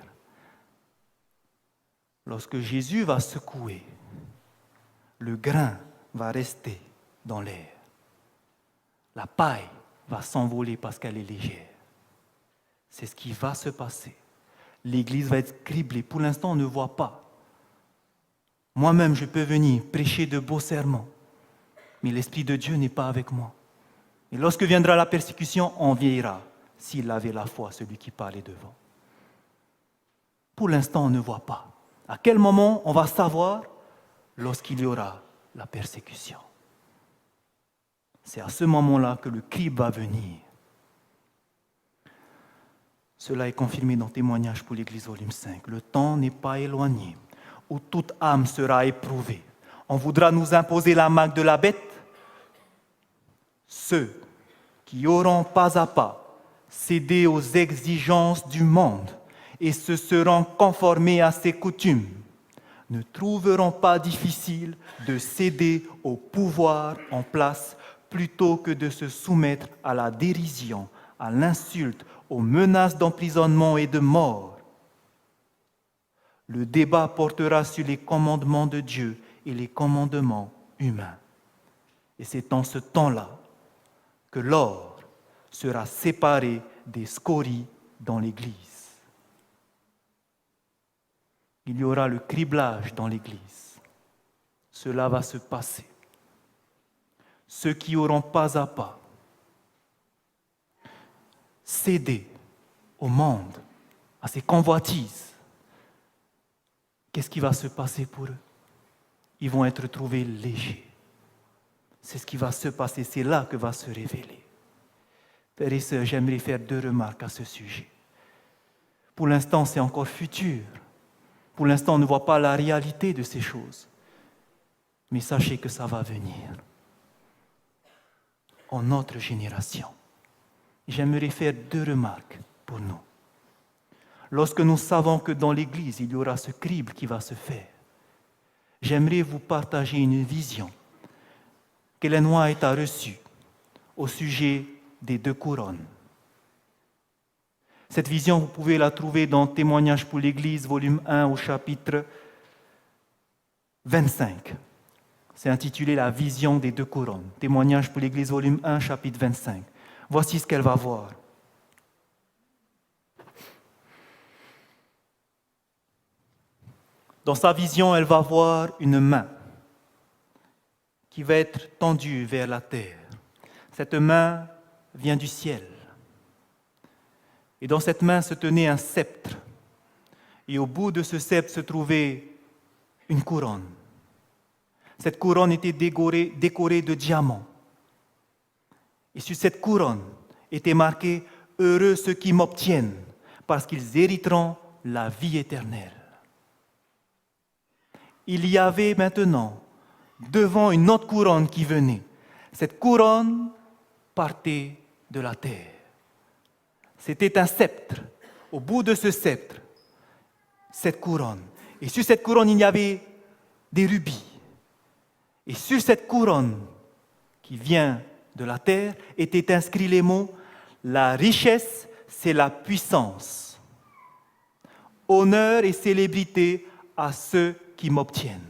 Lorsque Jésus va secouer, le grain va rester dans l'air. La paille va s'envoler parce qu'elle est légère. C'est ce qui va se passer. L'Église va être criblée. Pour l'instant, on ne voit pas. Moi-même, je peux venir prêcher de beaux sermons, mais l'Esprit de Dieu n'est pas avec moi. Et lorsque viendra la persécution, on vieillira, s'il avait la foi, celui qui parlait devant. Pour l'instant, on ne voit pas. À quel moment on va savoir? Lorsqu'il y aura la persécution. C'est à ce moment-là que le crible va venir. Cela est confirmé dans Témoignage pour l'Église, volume 5. Le temps n'est pas éloigné où toute âme sera éprouvée. On voudra nous imposer la marque de la bête. Ceux qui auront pas à pas cédé aux exigences du monde et se seront conformés à ses coutumes ne trouveront pas difficile de céder au pouvoir en place plutôt que de se soumettre à la dérision, à l'insulte, aux menaces d'emprisonnement et de mort. Le débat portera sur les commandements de Dieu et les commandements humains. Et c'est en ce temps-là que l'or sera séparé des scories dans l'Église. Il y aura le criblage dans l'Église. Cela va se passer. Ceux qui auront pas à pas cédé au monde, à ses convoitises, qu'est-ce qui va se passer pour eux? Ils vont être trouvés légers. C'est ce qui va se passer, c'est là que va se révéler. Pères et sœurs, j'aimerais faire 2 remarques à ce sujet. Pour l'instant, c'est encore futur. Pour l'instant, on ne voit pas la réalité de ces choses. Mais sachez que ça va venir. En notre génération. J'aimerais faire 2 remarques pour nous. Lorsque nous savons que dans l'Église, il y aura ce crible qui va se faire, j'aimerais vous partager une vision qu'Ellen White a reçue au sujet des 2 couronnes. Cette vision, vous pouvez la trouver dans Témoignage pour l'Église, volume 1, au chapitre 25. C'est intitulé La vision des 2 couronnes. Témoignage pour l'Église, volume 1, chapitre 25. Voici ce qu'elle va voir. Dans sa vision, elle va voir une main qui va être tendue vers la terre. Cette main vient du ciel. Et dans cette main se tenait un sceptre. Et au bout de ce sceptre se trouvait une couronne. Cette couronne était décorée de diamants. Et sur cette couronne était marqué « Heureux ceux qui m'obtiennent, parce qu'ils hériteront la vie éternelle ». Il y avait maintenant devant une autre couronne qui venait. Cette couronne partait de la terre. C'était un sceptre. Au bout de ce sceptre cette couronne. Et sur cette couronne, il y avait des rubis. Et sur cette couronne qui vient de la terre étaient inscrits les mots « La richesse, c'est la puissance. Honneur et célébrité à ceux qui m'obtiennent. »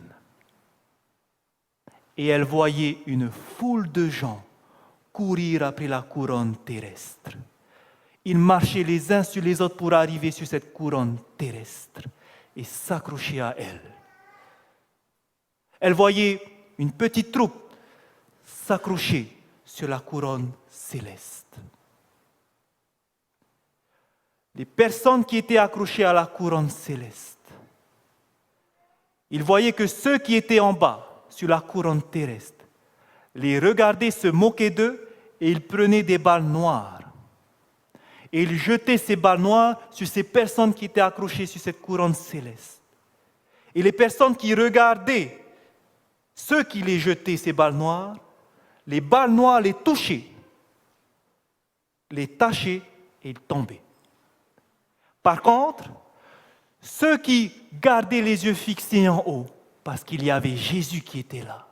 Et elle voyait une foule de gens courir après la couronne terrestre. Ils marchaient les uns sur les autres pour arriver sur cette couronne terrestre et s'accrocher à elle. Elle voyait une petite troupe s'accrocher sur la couronne céleste. Les personnes qui étaient accrochées à la couronne céleste, ils voyaient que ceux qui étaient en bas, sur la couronne terrestre, les regardaient se moquer d'eux et ils prenaient des balles noires. Et ils jetaient ces balles noires sur ces personnes qui étaient accrochées sur cette couronne céleste. Et les personnes qui regardaient ceux qui les jetaient, ces balles noires les touchaient, les tachaient et ils tombaient. Par contre, ceux qui gardaient les yeux fixés en haut, parce qu'il y avait Jésus qui était là,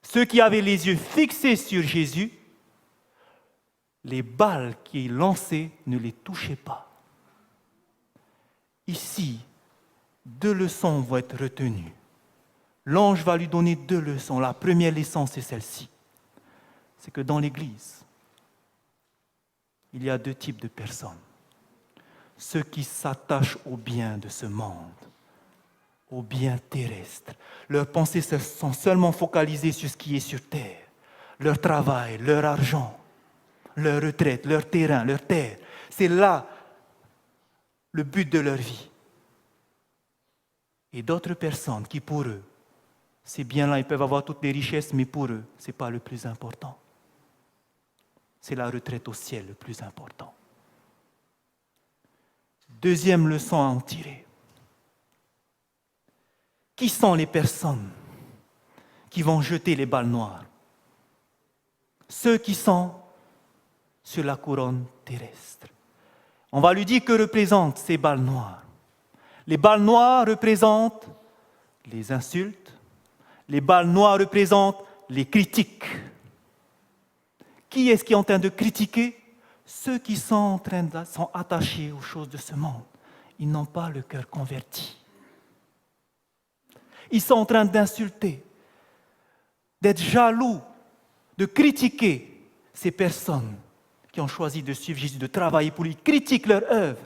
ceux qui avaient les yeux fixés sur Jésus, les balles qu'ils lançaient ne les touchaient pas. Ici, 2 leçons vont être retenues. L'ange va lui donner 2 leçons. La première leçon, c'est celle-ci. C'est que dans l'Église, il y a 2 types de personnes. Ceux qui s'attachent au bien de ce monde, au bien terrestre. Leurs pensées sont seulement focalisées sur ce qui est sur terre. Leur travail, leur argent, leur retraite, leur terrain, leur terre. C'est là le but de leur vie. Et d'autres personnes qui, pour eux, ces biens-là, ils peuvent avoir toutes les richesses, mais pour eux, ce n'est pas le plus important. C'est la retraite au ciel le plus important. Deuxième leçon à en tirer. Qui sont les personnes qui vont jeter les balles noires? Ceux qui sont sur la couronne terrestre. On va lui dire que représentent ces balles noires. Les balles noires représentent les insultes. Les balles noires représentent les critiques. Qui est-ce qui est en train de critiquer? Ceux qui sont attachés aux choses de ce monde. Ils n'ont pas le cœur converti. Ils sont en train d'insulter, d'être jaloux, de critiquer ces personnes qui ont choisi de suivre Jésus, de travailler pour lui. Ils critiquent leur œuvre.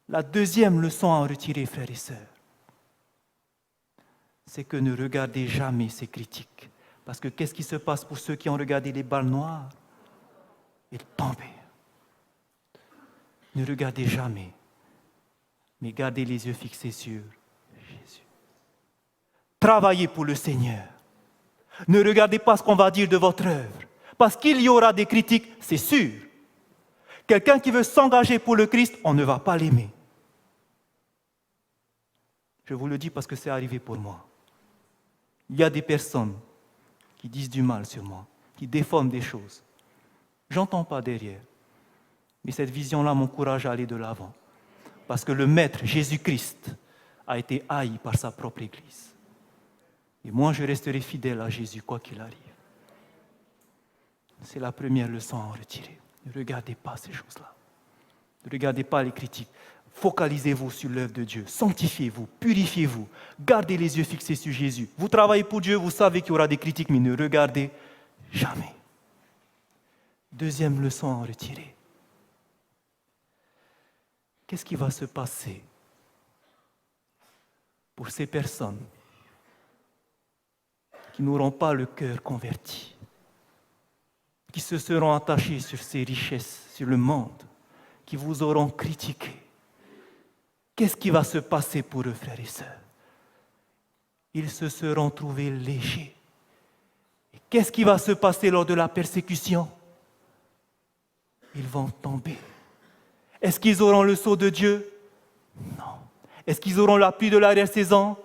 La deuxième leçon à en retirer, frères et sœurs, c'est que ne regardez jamais ces critiques. Parce que qu'est-ce qui se passe pour ceux qui ont regardé les balles noires? Ils tombent. Ne regardez jamais, mais gardez les yeux fixés sur Jésus. Travaillez pour le Seigneur. Ne regardez pas ce qu'on va dire de votre œuvre. Parce qu'il y aura des critiques, c'est sûr. Quelqu'un qui veut s'engager pour le Christ, on ne va pas l'aimer. Je vous le dis parce que c'est arrivé pour moi. Il y a des personnes qui disent du mal sur moi, qui déforment des choses. J'entends pas derrière. Mais cette vision-là m'encourage à aller de l'avant. Parce que le Maître, Jésus-Christ, a été haï par sa propre Église. Et moi, je resterai fidèle à Jésus, quoi qu'il arrive. C'est la première leçon à en retirer. Ne regardez pas ces choses-là. Ne regardez pas les critiques. Focalisez-vous sur l'œuvre de Dieu. Sanctifiez-vous, purifiez-vous. Gardez les yeux fixés sur Jésus. Vous travaillez pour Dieu, vous savez qu'il y aura des critiques, mais ne regardez jamais. Deuxième leçon à en retirer. Qu'est-ce qui va se passer pour ces personnes qui n'auront pas le cœur converti, qui se seront attachées sur ces richesses, sur le monde, qui vous auront critiqué? Qu'est-ce qui va se passer pour eux, frères et sœurs? Ils se seront trouvés légers. Et qu'est-ce qui va se passer lors de la persécution? Ils vont tomber. Est-ce qu'ils auront le sceau de Dieu? Non. Est-ce qu'ils auront l'appui de l'arrière-saison?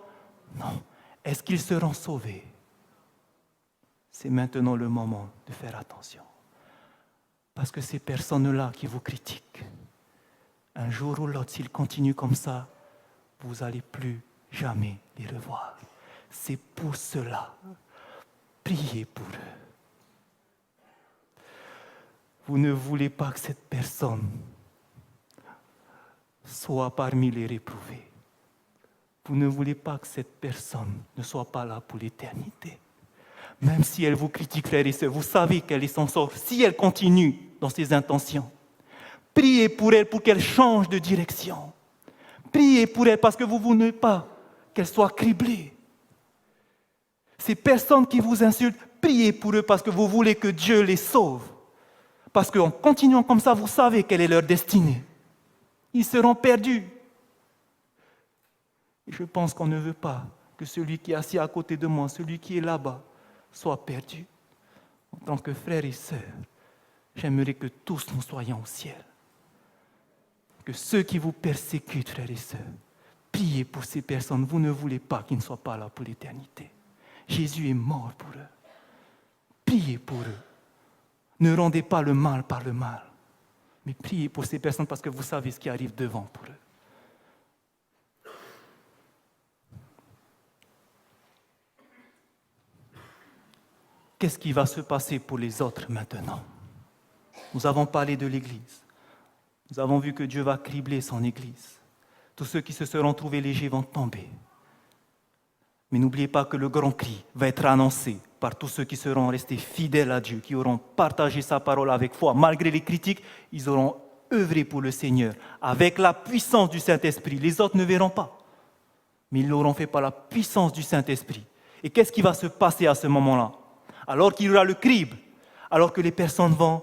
Non. Est-ce qu'ils seront sauvés? C'est maintenant le moment de faire attention. Parce que ces personnes-là qui vous critiquent, un jour ou l'autre, s'ils continuent comme ça, vous n'allez plus jamais les revoir. C'est pour cela. Priez pour eux. Vous ne voulez pas que cette personne soit parmi les réprouvés. Vous ne voulez pas que cette personne ne soit pas là pour l'éternité. Même si elle vous critique, frères et sœurs, vous savez qu'elle est sans sort. Si elle continue dans ses intentions, priez pour elle pour qu'elle change de direction. Priez pour elle parce que vous ne voulez pas qu'elle soit criblée. Ces personnes qui vous insultent, priez pour eux parce que vous voulez que Dieu les sauve. Parce qu'en continuant comme ça, vous savez quelle est leur destinée. Ils seront perdus. Et je pense qu'on ne veut pas que celui qui est assis à côté de moi, celui qui est là-bas, soit perdu. En tant que frères et sœurs, j'aimerais que tous nous soyons au ciel. Que ceux qui vous persécutent, frères et sœurs, priez pour ces personnes. Vous ne voulez pas qu'ils ne soient pas là pour l'éternité. Jésus est mort pour eux. Priez pour eux. Ne rendez pas le mal par le mal. Mais priez pour ces personnes parce que vous savez ce qui arrive devant pour eux. Qu'est-ce qui va se passer pour les autres maintenant? Nous avons parlé de l'Église. Nous avons vu que Dieu va cribler son Église. Tous ceux qui se seront trouvés légers vont tomber. Mais n'oubliez pas que le grand cri va être annoncé par tous ceux qui seront restés fidèles à Dieu, qui auront partagé sa parole avec foi. Malgré les critiques, ils auront œuvré pour le Seigneur avec la puissance du Saint-Esprit. Les autres ne verront pas, mais ils l'auront fait par la puissance du Saint-Esprit. Et qu'est-ce qui va se passer à ce moment-là? Alors qu'il y aura le crible, alors que les personnes vont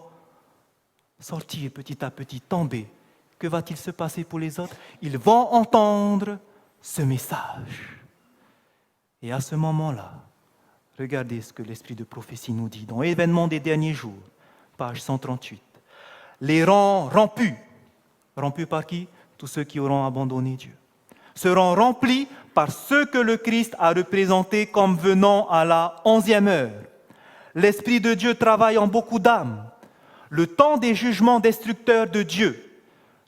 sortir petit à petit, tomber, que va-t-il se passer pour les autres? Ils vont entendre ce message. Et à ce moment-là, regardez ce que l'esprit de prophétie nous dit dans Événements des derniers jours, page 138. Les rangs rompus, rompus par qui? Tous ceux qui auront abandonné Dieu, seront remplis par ceux que le Christ a représentés comme venant à la 11e heure. L'Esprit de Dieu travaille en beaucoup d'âmes. Le temps des jugements destructeurs de Dieu.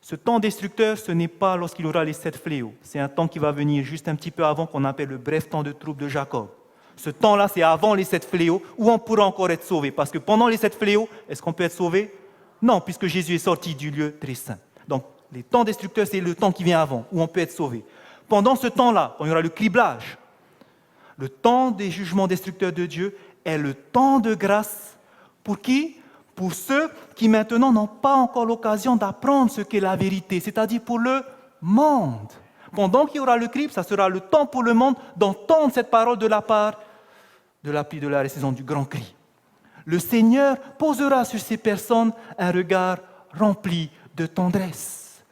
Ce temps destructeur, ce n'est pas lorsqu'il y aura les 7 fléaux. C'est un temps qui va venir juste un petit peu avant, qu'on appelle le bref temps de trouble de Jacob. Ce temps-là, c'est avant les 7 fléaux, où on pourra encore être sauvé. Parce que pendant les 7 fléaux, est-ce qu'on peut être sauvé? Non, puisque Jésus est sorti du lieu très saint. Donc, les temps destructeurs, c'est le temps qui vient avant, où on peut être sauvé. Pendant ce temps-là, quand il y aura le criblage, le temps des jugements destructeurs de Dieu est le temps de grâce. Pour qui? Pour ceux qui maintenant n'ont pas encore l'occasion d'apprendre ce qu'est la vérité, c'est-à-dire pour le monde. Pendant qu'il y aura le crible, ça sera le temps pour le monde d'entendre cette parole de la part de l'appui de la récession du grand cri. Le Seigneur posera sur ces personnes un regard rempli de tendresse.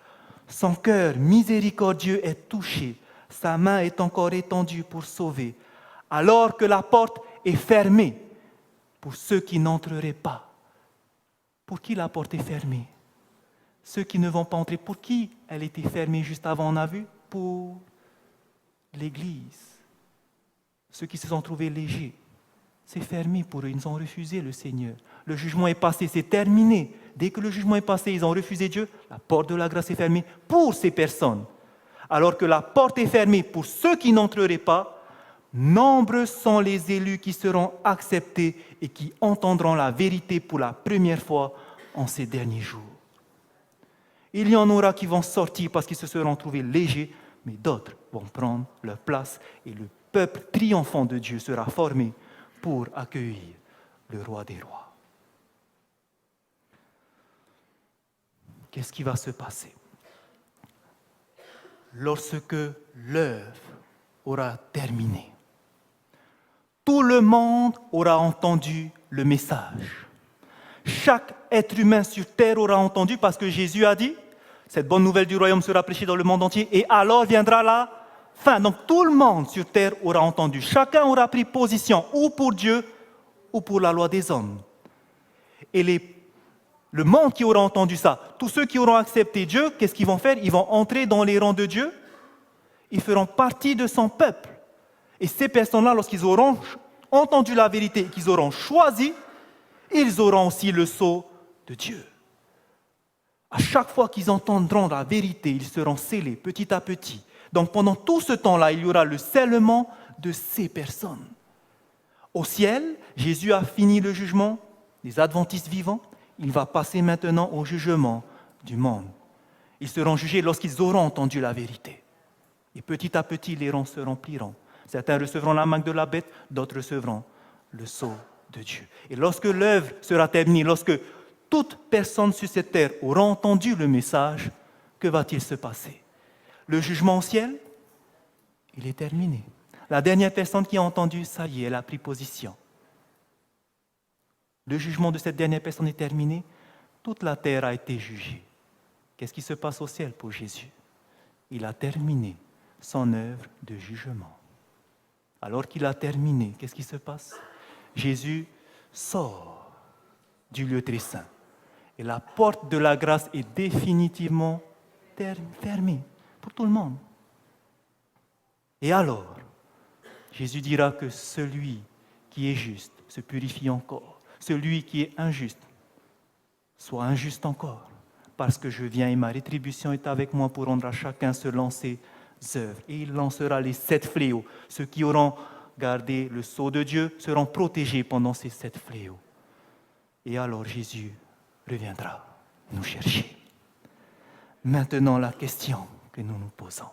Son cœur miséricordieux est touché, sa main est encore étendue pour sauver, alors que la porte est fermée pour ceux qui n'entreraient pas. Pour qui la porte est fermée? Ceux qui ne vont pas entrer. Pour qui elle était fermée juste avant, on a vu? Pour l'Église. Ceux qui se sont trouvés légers. C'est fermé pour eux, ils ont refusé le Seigneur. Le jugement est passé, c'est terminé. Dès que le jugement est passé, ils ont refusé Dieu, la porte de la grâce est fermée pour ces personnes. Alors que la porte est fermée pour ceux qui n'entreraient pas, nombreux sont les élus qui seront acceptés et qui entendront la vérité pour la première fois en ces derniers jours. Il y en aura qui vont sortir parce qu'ils se seront trouvés légers, mais d'autres vont prendre leur place et le peuple triomphant de Dieu sera formé pour accueillir le roi des rois. Qu'est-ce qui va se passer? Lorsque l'œuvre aura terminé, tout le monde aura entendu le message. Chaque être humain sur terre aura entendu parce que Jésus a dit « Cette bonne nouvelle du royaume sera prêchée dans le monde entier et alors viendra la fin. » Donc tout le monde sur terre aura entendu. Chacun aura pris position ou pour Dieu ou pour la loi des hommes. Et le monde qui aura entendu ça, tous ceux qui auront accepté Dieu, qu'est-ce qu'ils vont faire? Ils vont entrer dans les rangs de Dieu. Ils feront partie de son peuple. Et ces personnes-là, lorsqu'ils auront entendu la vérité et qu'ils auront choisi, ils auront aussi le sceau de Dieu. À chaque fois qu'ils entendront la vérité, ils seront scellés petit à petit Donc pendant tout ce temps-là, il y aura le scellement de ces personnes. Au ciel, Jésus a fini le jugement des adventistes vivants. Il va passer maintenant au jugement du monde. Ils seront jugés lorsqu'ils auront entendu la vérité. Et petit à petit, les rangs se rempliront. Certains recevront la marque de la bête, d'autres recevront le sceau de Dieu. Et lorsque l'œuvre sera terminée, lorsque toute personne sur cette terre aura entendu le message, que va-t-il se passer? Le jugement au ciel, il est terminé. La dernière personne qui a entendu, ça y est, elle a pris position. Le jugement de cette dernière personne est terminé. Toute la terre a été jugée. Qu'est-ce qui se passe au ciel pour Jésus? Il a terminé son œuvre de jugement. Alors qu'il a terminé, qu'est-ce qui se passe? Jésus sort du lieu très saint. Et la porte de la grâce est définitivement fermée pour tout le monde. Et alors, Jésus dira que celui qui est juste se purifie encore. Celui qui est injuste soit injuste encore. Parce que je viens et ma rétribution est avec moi pour rendre à chacun selon ses œuvres. Et il lancera les 7 fléaux. Ceux qui auront gardé le sceau de Dieu seront protégés pendant ces 7 fléaux. Et alors Jésus reviendra nous chercher. Maintenant, la question que nous nous posons.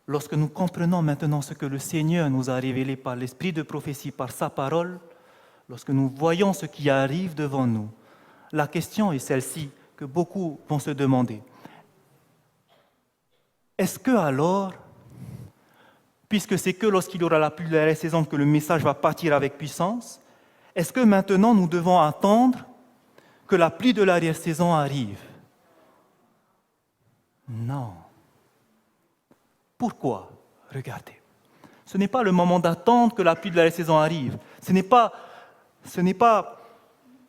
Lorsque nous comprenons maintenant ce que le Seigneur nous a révélé par l'esprit de prophétie, par sa parole, lorsque nous voyons ce qui arrive devant nous, la question est celle-ci que beaucoup vont se demander. Est-ce que alors, puisque c'est que lorsqu'il y aura la pluie de la saison que le message va partir avec puissance, est-ce que maintenant nous devons attendre que la pluie de l'arrière-saison arrive? Non. Pourquoi? Regardez. Ce n'est pas le moment d'attendre que la pluie de la saison arrive. Ce n'est pas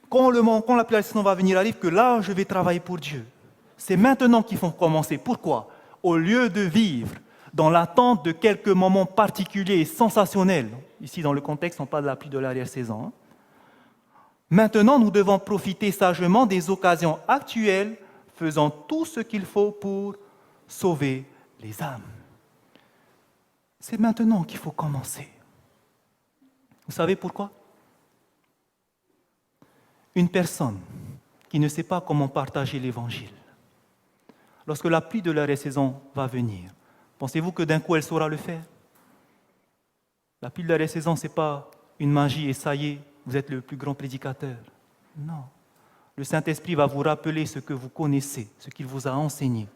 quand la pluie de la saison va venir arrive que là, je vais travailler pour Dieu. C'est maintenant qu'il faut commencer. Pourquoi? Au lieu de vivre dans l'attente de quelques moments particuliers et sensationnels, ici dans le contexte, on parle de la pluie de l'arrière-saison, maintenant, nous devons profiter sagement des occasions actuelles, faisant tout ce qu'il faut pour sauver les âmes. C'est maintenant qu'il faut commencer. Vous savez pourquoi? Une personne qui ne sait pas comment partager l'Évangile, lorsque la pluie de l'arrière-saison va venir, pensez-vous que d'un coup elle saura le faire? La pluie de l'arrière-saison, ce n'est pas une magie et ça y est, vous êtes le plus grand prédicateur. Non. Le Saint-Esprit va vous rappeler ce que vous connaissez, ce qu'il vous a enseigné.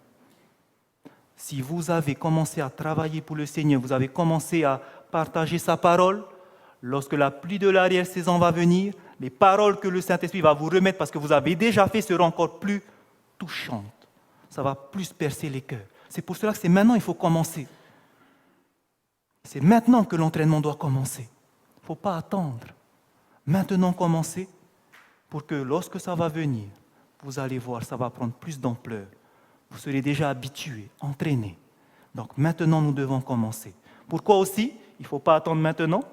Si vous avez commencé à travailler pour le Seigneur, vous avez commencé à partager sa parole, lorsque la pluie de l'arrière-saison va venir, les paroles que le Saint-Esprit va vous remettre parce que vous avez déjà fait seront encore plus touchantes. Ça va plus percer les cœurs. C'est pour cela que c'est maintenant qu'il faut commencer. C'est maintenant que l'entraînement doit commencer. Il ne faut pas attendre. Maintenant commencer pour que lorsque ça va venir, vous allez voir, ça va prendre plus d'ampleur. Vous serez déjà habitué, entraîné. Donc maintenant, nous devons commencer. Pourquoi aussi? Il ne faut pas attendre maintenant.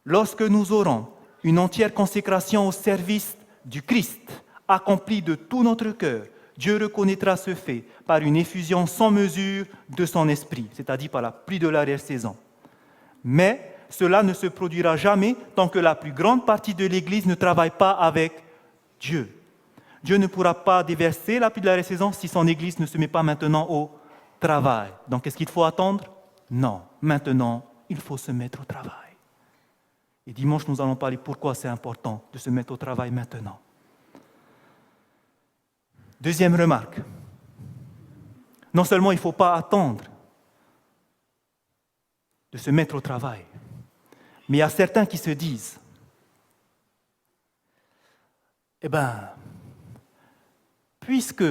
Lorsque nous aurons une entière consécration au service du Christ, accomplie de tout notre cœur, Dieu reconnaîtra ce fait par une effusion sans mesure de son esprit, c'est-à-dire par la pluie de l'arrière-saison. Mais cela ne se produira jamais tant que la plus grande partie de l'Église ne travaille pas avec Dieu. Dieu ne pourra pas déverser la pluie de l'arrière-saison si son Église ne se met pas maintenant au travail. Donc, est-ce qu'il faut attendre? Non. Maintenant, il faut se mettre au travail. Et dimanche, nous allons parler pourquoi c'est important de se mettre au travail maintenant. Deuxième remarque. Non seulement il ne faut pas attendre de se mettre au travail, mais il y a certains qui se disent, puisque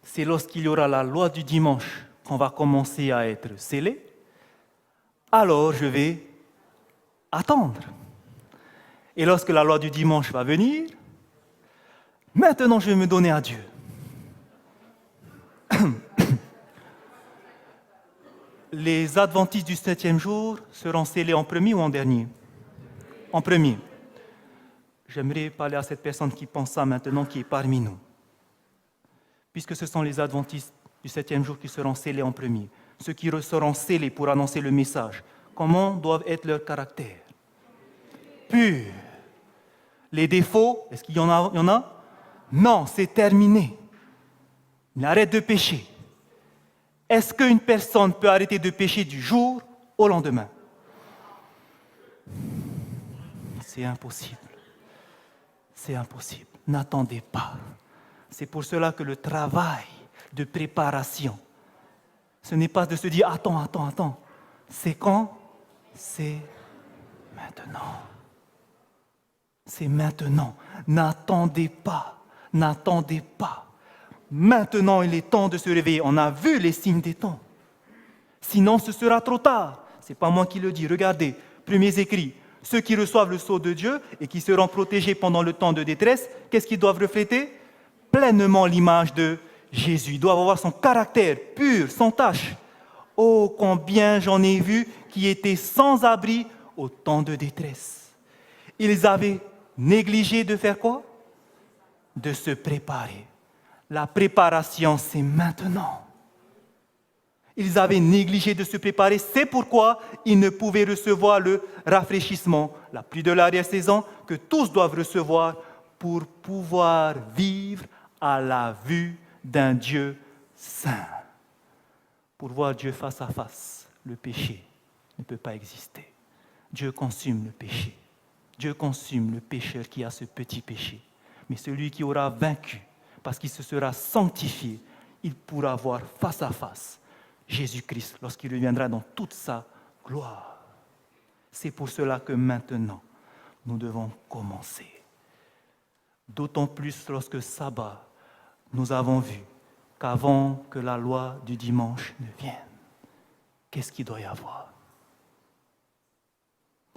c'est lorsqu'il y aura la loi du dimanche qu'on va commencer à être scellé, alors je vais attendre. Et lorsque la loi du dimanche va venir, maintenant je vais me donner à Dieu. Les adventistes du 7e jour seront scellés en premier ou en dernier? En premier. J'aimerais parler à cette personne qui pense ça maintenant, qui est parmi nous. puisque ce sont les adventistes du 7e jour qui seront scellés en premier, ceux qui seront scellés pour annoncer le message, comment doivent être leurs caractères? Purs. Les défauts, est-ce qu'il y en a? Non, c'est terminé. Il arrête de pécher. Est-ce qu'une personne peut arrêter de pécher du jour au lendemain? C'est impossible. C'est impossible. N'attendez pas. C'est pour cela que le travail de préparation, ce n'est pas de se dire « attends ». C'est quand? C'est maintenant. C'est maintenant. N'attendez pas. Maintenant, il est temps de se réveiller. On a vu les signes des temps. Sinon, ce sera trop tard. Ce n'est pas moi qui le dis. Regardez, premiers écrits. Ceux qui reçoivent le sceau de Dieu et qui seront protégés pendant le temps de détresse, qu'est-ce qu'ils doivent refléter? Pleinement l'image de Jésus. Ils doivent avoir son caractère pur, sans tache. Oh, combien j'en ai vu qui étaient sans abri au temps de détresse. Ils avaient négligé de faire quoi? De se préparer. La préparation, c'est maintenant. Ils avaient négligé de se préparer, c'est pourquoi ils ne pouvaient recevoir le rafraîchissement, la pluie de l'arrière-saison, que tous doivent recevoir pour pouvoir vivre à la vue d'un Dieu saint. Pour voir Dieu face à face, le péché ne peut pas exister. Dieu consume le péché. Dieu consume le pécheur qui a ce petit péché. Mais celui qui aura vaincu, parce qu'il se sera sanctifié, il pourra voir face à face Jésus-Christ lorsqu'il reviendra dans toute sa gloire. C'est pour cela que maintenant, nous devons commencer. D'autant plus lorsque sabbat, nous avons vu qu'avant que la loi du dimanche ne vienne, qu'est-ce qu'il doit y avoir?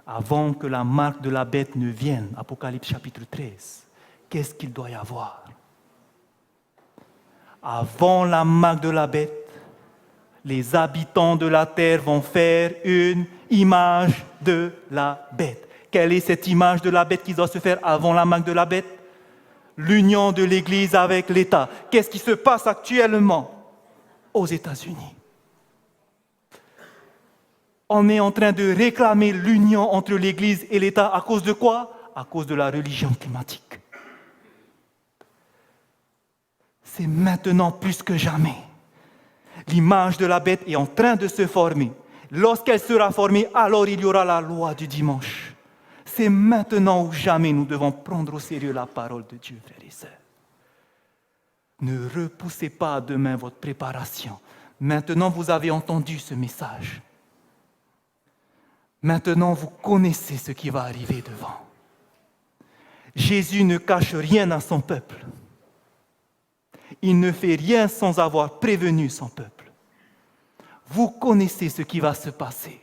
Avant que la marque de la bête ne vienne, Apocalypse chapitre 13, qu'est-ce qu'il doit y avoir? Avant la marque de la bête, les habitants de la terre vont faire une image de la bête. Quelle est cette image de la bête qui doit se faire avant la marque de la bête? L'union de l'Église avec l'État. Qu'est-ce qui se passe actuellement aux États-Unis? On est en train de réclamer l'union entre l'Église et l'État à cause de quoi? À cause de la religion climatique. C'est maintenant plus que jamais. L'image de la bête est en train de se former. Lorsqu'elle sera formée, alors il y aura la loi du dimanche. C'est maintenant ou jamais nous devons prendre au sérieux la parole de Dieu, frères et sœurs. Ne repoussez pas à demain votre préparation. Maintenant, vous avez entendu ce message. Maintenant, vous connaissez ce qui va arriver devant. Jésus ne cache rien à son peuple. Il ne fait rien sans avoir prévenu son peuple. Vous connaissez ce qui va se passer.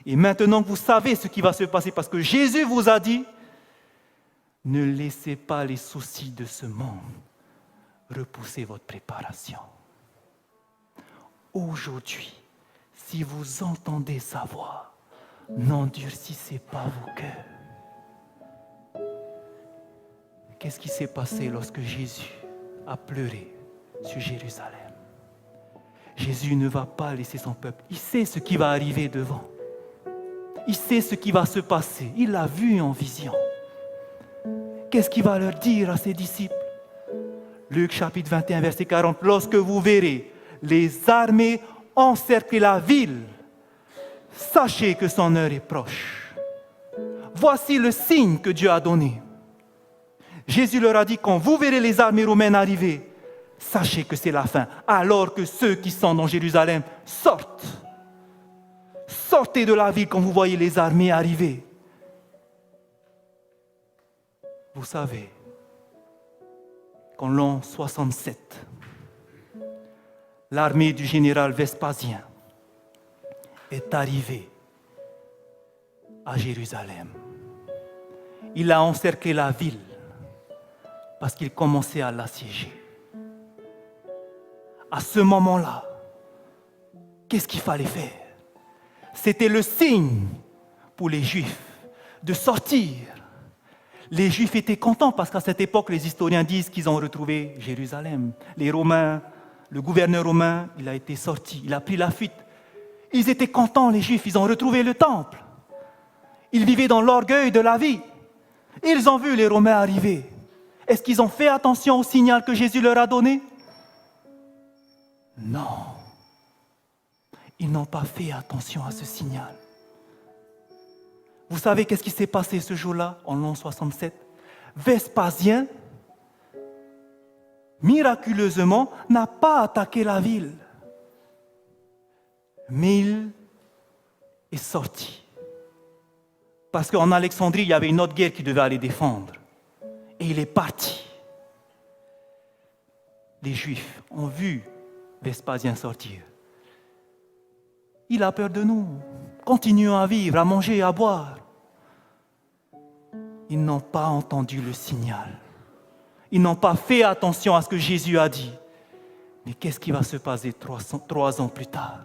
Et maintenant que vous savez ce qui va se passer, parce que Jésus vous a dit, ne laissez pas les soucis de ce monde repousser votre préparation. Aujourd'hui, si vous entendez sa voix, n'endurcissez pas vos cœurs. Qu'est-ce qui s'est passé lorsque Jésus a pleuré sur Jérusalem? Jésus ne va pas laisser son peuple. Il sait ce qui va arriver devant. Il sait ce qui va se passer. Il l'a vu en vision. Qu'est-ce qu'il va leur dire à ses disciples? Luc chapitre 21, verset 40. Lorsque vous verrez les armées encercler la ville, sachez que son heure est proche. Voici le signe que Dieu a donné. Jésus leur a dit, quand vous verrez les armées romaines arriver, sachez que c'est la fin. Alors que ceux qui sont dans Jérusalem sortent. Sortez de la ville quand vous voyez les armées arriver. Vous savez qu'en l'an 67, l'armée du général Vespasien est arrivée à Jérusalem. Il a encerclé la ville parce qu'il commençait à l'assiéger. À ce moment-là, qu'est-ce qu'il fallait faire? C'était le signe pour les Juifs de sortir. Les Juifs étaient contents parce qu'à cette époque, les historiens disent qu'ils ont retrouvé Jérusalem. Les Romains, le gouverneur romain, il a été sorti, il a pris la fuite. Ils étaient contents, les Juifs, ils ont retrouvé le temple. Ils vivaient dans l'orgueil de la vie. Ils ont vu les Romains arriver. Est-ce qu'ils ont fait attention au signal que Jésus leur a donné? Non. Ils n'ont pas fait attention à ce signal. Vous savez qu'est-ce qui s'est passé ce jour-là, en l'an 67? Vespasien, miraculeusement, n'a pas attaqué la ville. Mais il est sorti. Parce qu'en Alexandrie, il y avait une autre guerre qui devait aller défendre. Et il est parti. Les Juifs ont vu Vespasien sortir. Il a peur de nous. Continuons à vivre, à manger, à boire. Ils n'ont pas entendu le signal. Ils n'ont pas fait attention à ce que Jésus a dit. Mais qu'est-ce qui va se passer 3 ans plus tard?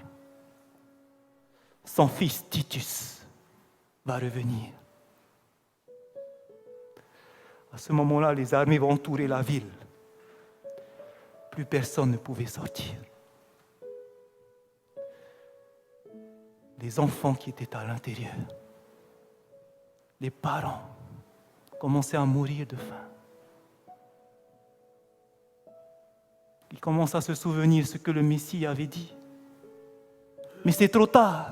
Son fils Titus va revenir. À ce moment-là, les armées vont entourer la ville. Plus personne ne pouvait sortir. Les enfants qui étaient à l'intérieur, les parents commençaient à mourir de faim. Ils commencent à se souvenir ce que le Messie avait dit. Mais c'est trop tard.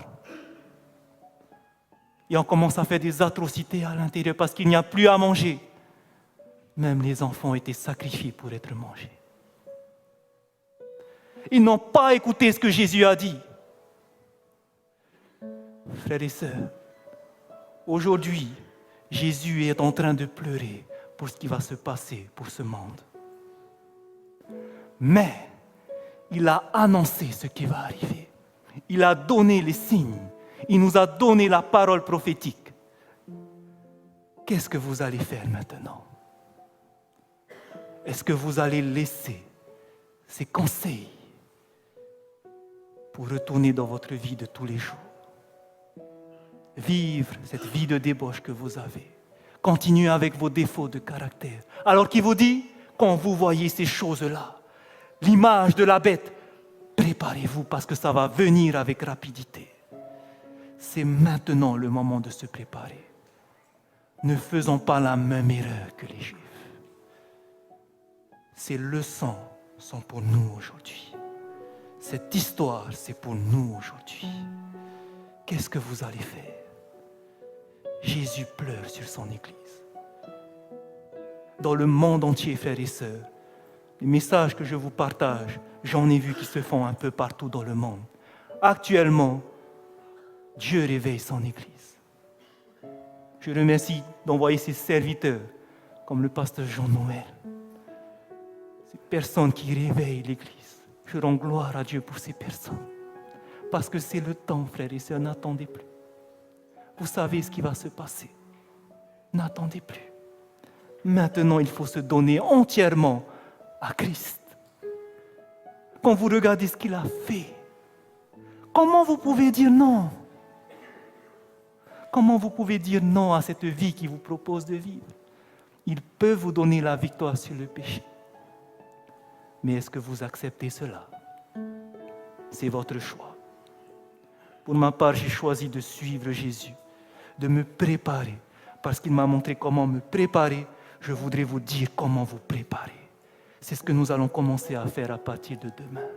Et on commence à faire des atrocités à l'intérieur parce qu'il n'y a plus à manger. Même les enfants étaient sacrifiés pour être mangés. Ils n'ont pas écouté ce que Jésus a dit. Frères et sœurs, aujourd'hui, Jésus est en train de pleurer pour ce qui va se passer pour ce monde. Mais il a annoncé ce qui va arriver. Il a donné les signes. Il nous a donné la parole prophétique. Qu'est-ce que vous allez faire maintenant? Est-ce que vous allez laisser ces conseils pour retourner dans votre vie de tous les jours? Vivre cette vie de débauche que vous avez. Continuez avec vos défauts de caractère. Alors qu'il vous dit, quand vous voyez ces choses-là, l'image de la bête, préparez-vous parce que ça va venir avec rapidité. C'est maintenant le moment de se préparer. Ne faisons pas la même erreur que les Juifs. Ces leçons sont pour nous aujourd'hui. Cette histoire, c'est pour nous aujourd'hui. Qu'est-ce que vous allez faire? Jésus pleure sur son Église. Dans le monde entier, frères et sœurs, les messages que je vous partage, j'en ai vu qui se font un peu partout dans le monde. Actuellement, Dieu réveille son Église. Je remercie d'envoyer ses serviteurs, comme le pasteur Jean-Noël. Ces personnes qui réveillent l'Église. Je rends gloire à Dieu pour ces personnes. Parce que c'est le temps, frères et sœurs, n'attendez plus. Vous savez ce qui va se passer. N'attendez plus. Maintenant, il faut se donner entièrement à Christ. Quand vous regardez ce qu'il a fait, comment vous pouvez dire non? Comment vous pouvez dire non à cette vie qu'il vous propose de vivre? Il peut vous donner la victoire sur le péché. Mais est-ce que vous acceptez cela? C'est votre choix. Pour ma part, j'ai choisi de suivre Jésus, de me préparer. Parce qu'il m'a montré comment me préparer, je voudrais vous dire comment vous préparer. C'est ce que nous allons commencer à faire à partir de demain.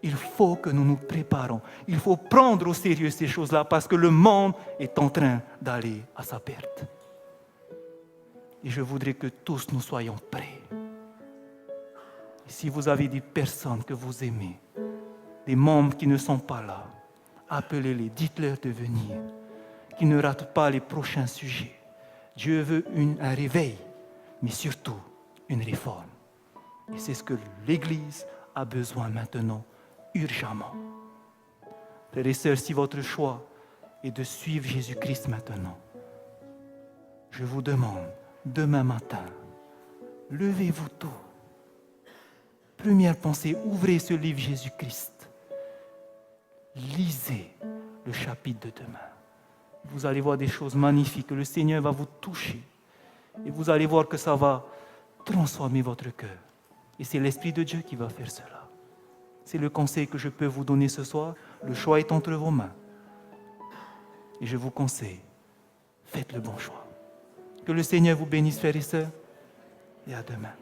Il faut que nous nous préparons. Il faut prendre au sérieux ces choses-là parce que le monde est en train d'aller à sa perte. Et je voudrais que tous nous soyons prêts. Et si vous avez des personnes que vous aimez, des membres qui ne sont pas là, appelez-les, dites-leur de venir, qu'ils ne ratent pas les prochains sujets. Dieu veut un réveil, mais surtout une réforme. Et c'est ce que l'Église a besoin maintenant, urgemment. Frères et sœurs, si votre choix est de suivre Jésus-Christ maintenant, je vous demande, demain matin, levez-vous tôt. Première pensée, ouvrez ce livre Jésus-Christ. Lisez le chapitre de demain. Vous allez voir des choses magnifiques. Le Seigneur va vous toucher. Et vous allez voir que ça va transformer votre cœur. Et c'est l'Esprit de Dieu qui va faire cela. C'est le conseil que je peux vous donner ce soir. Le choix est entre vos mains. Et je vous conseille, faites le bon choix. Que le Seigneur vous bénisse, frères et sœurs, et à demain.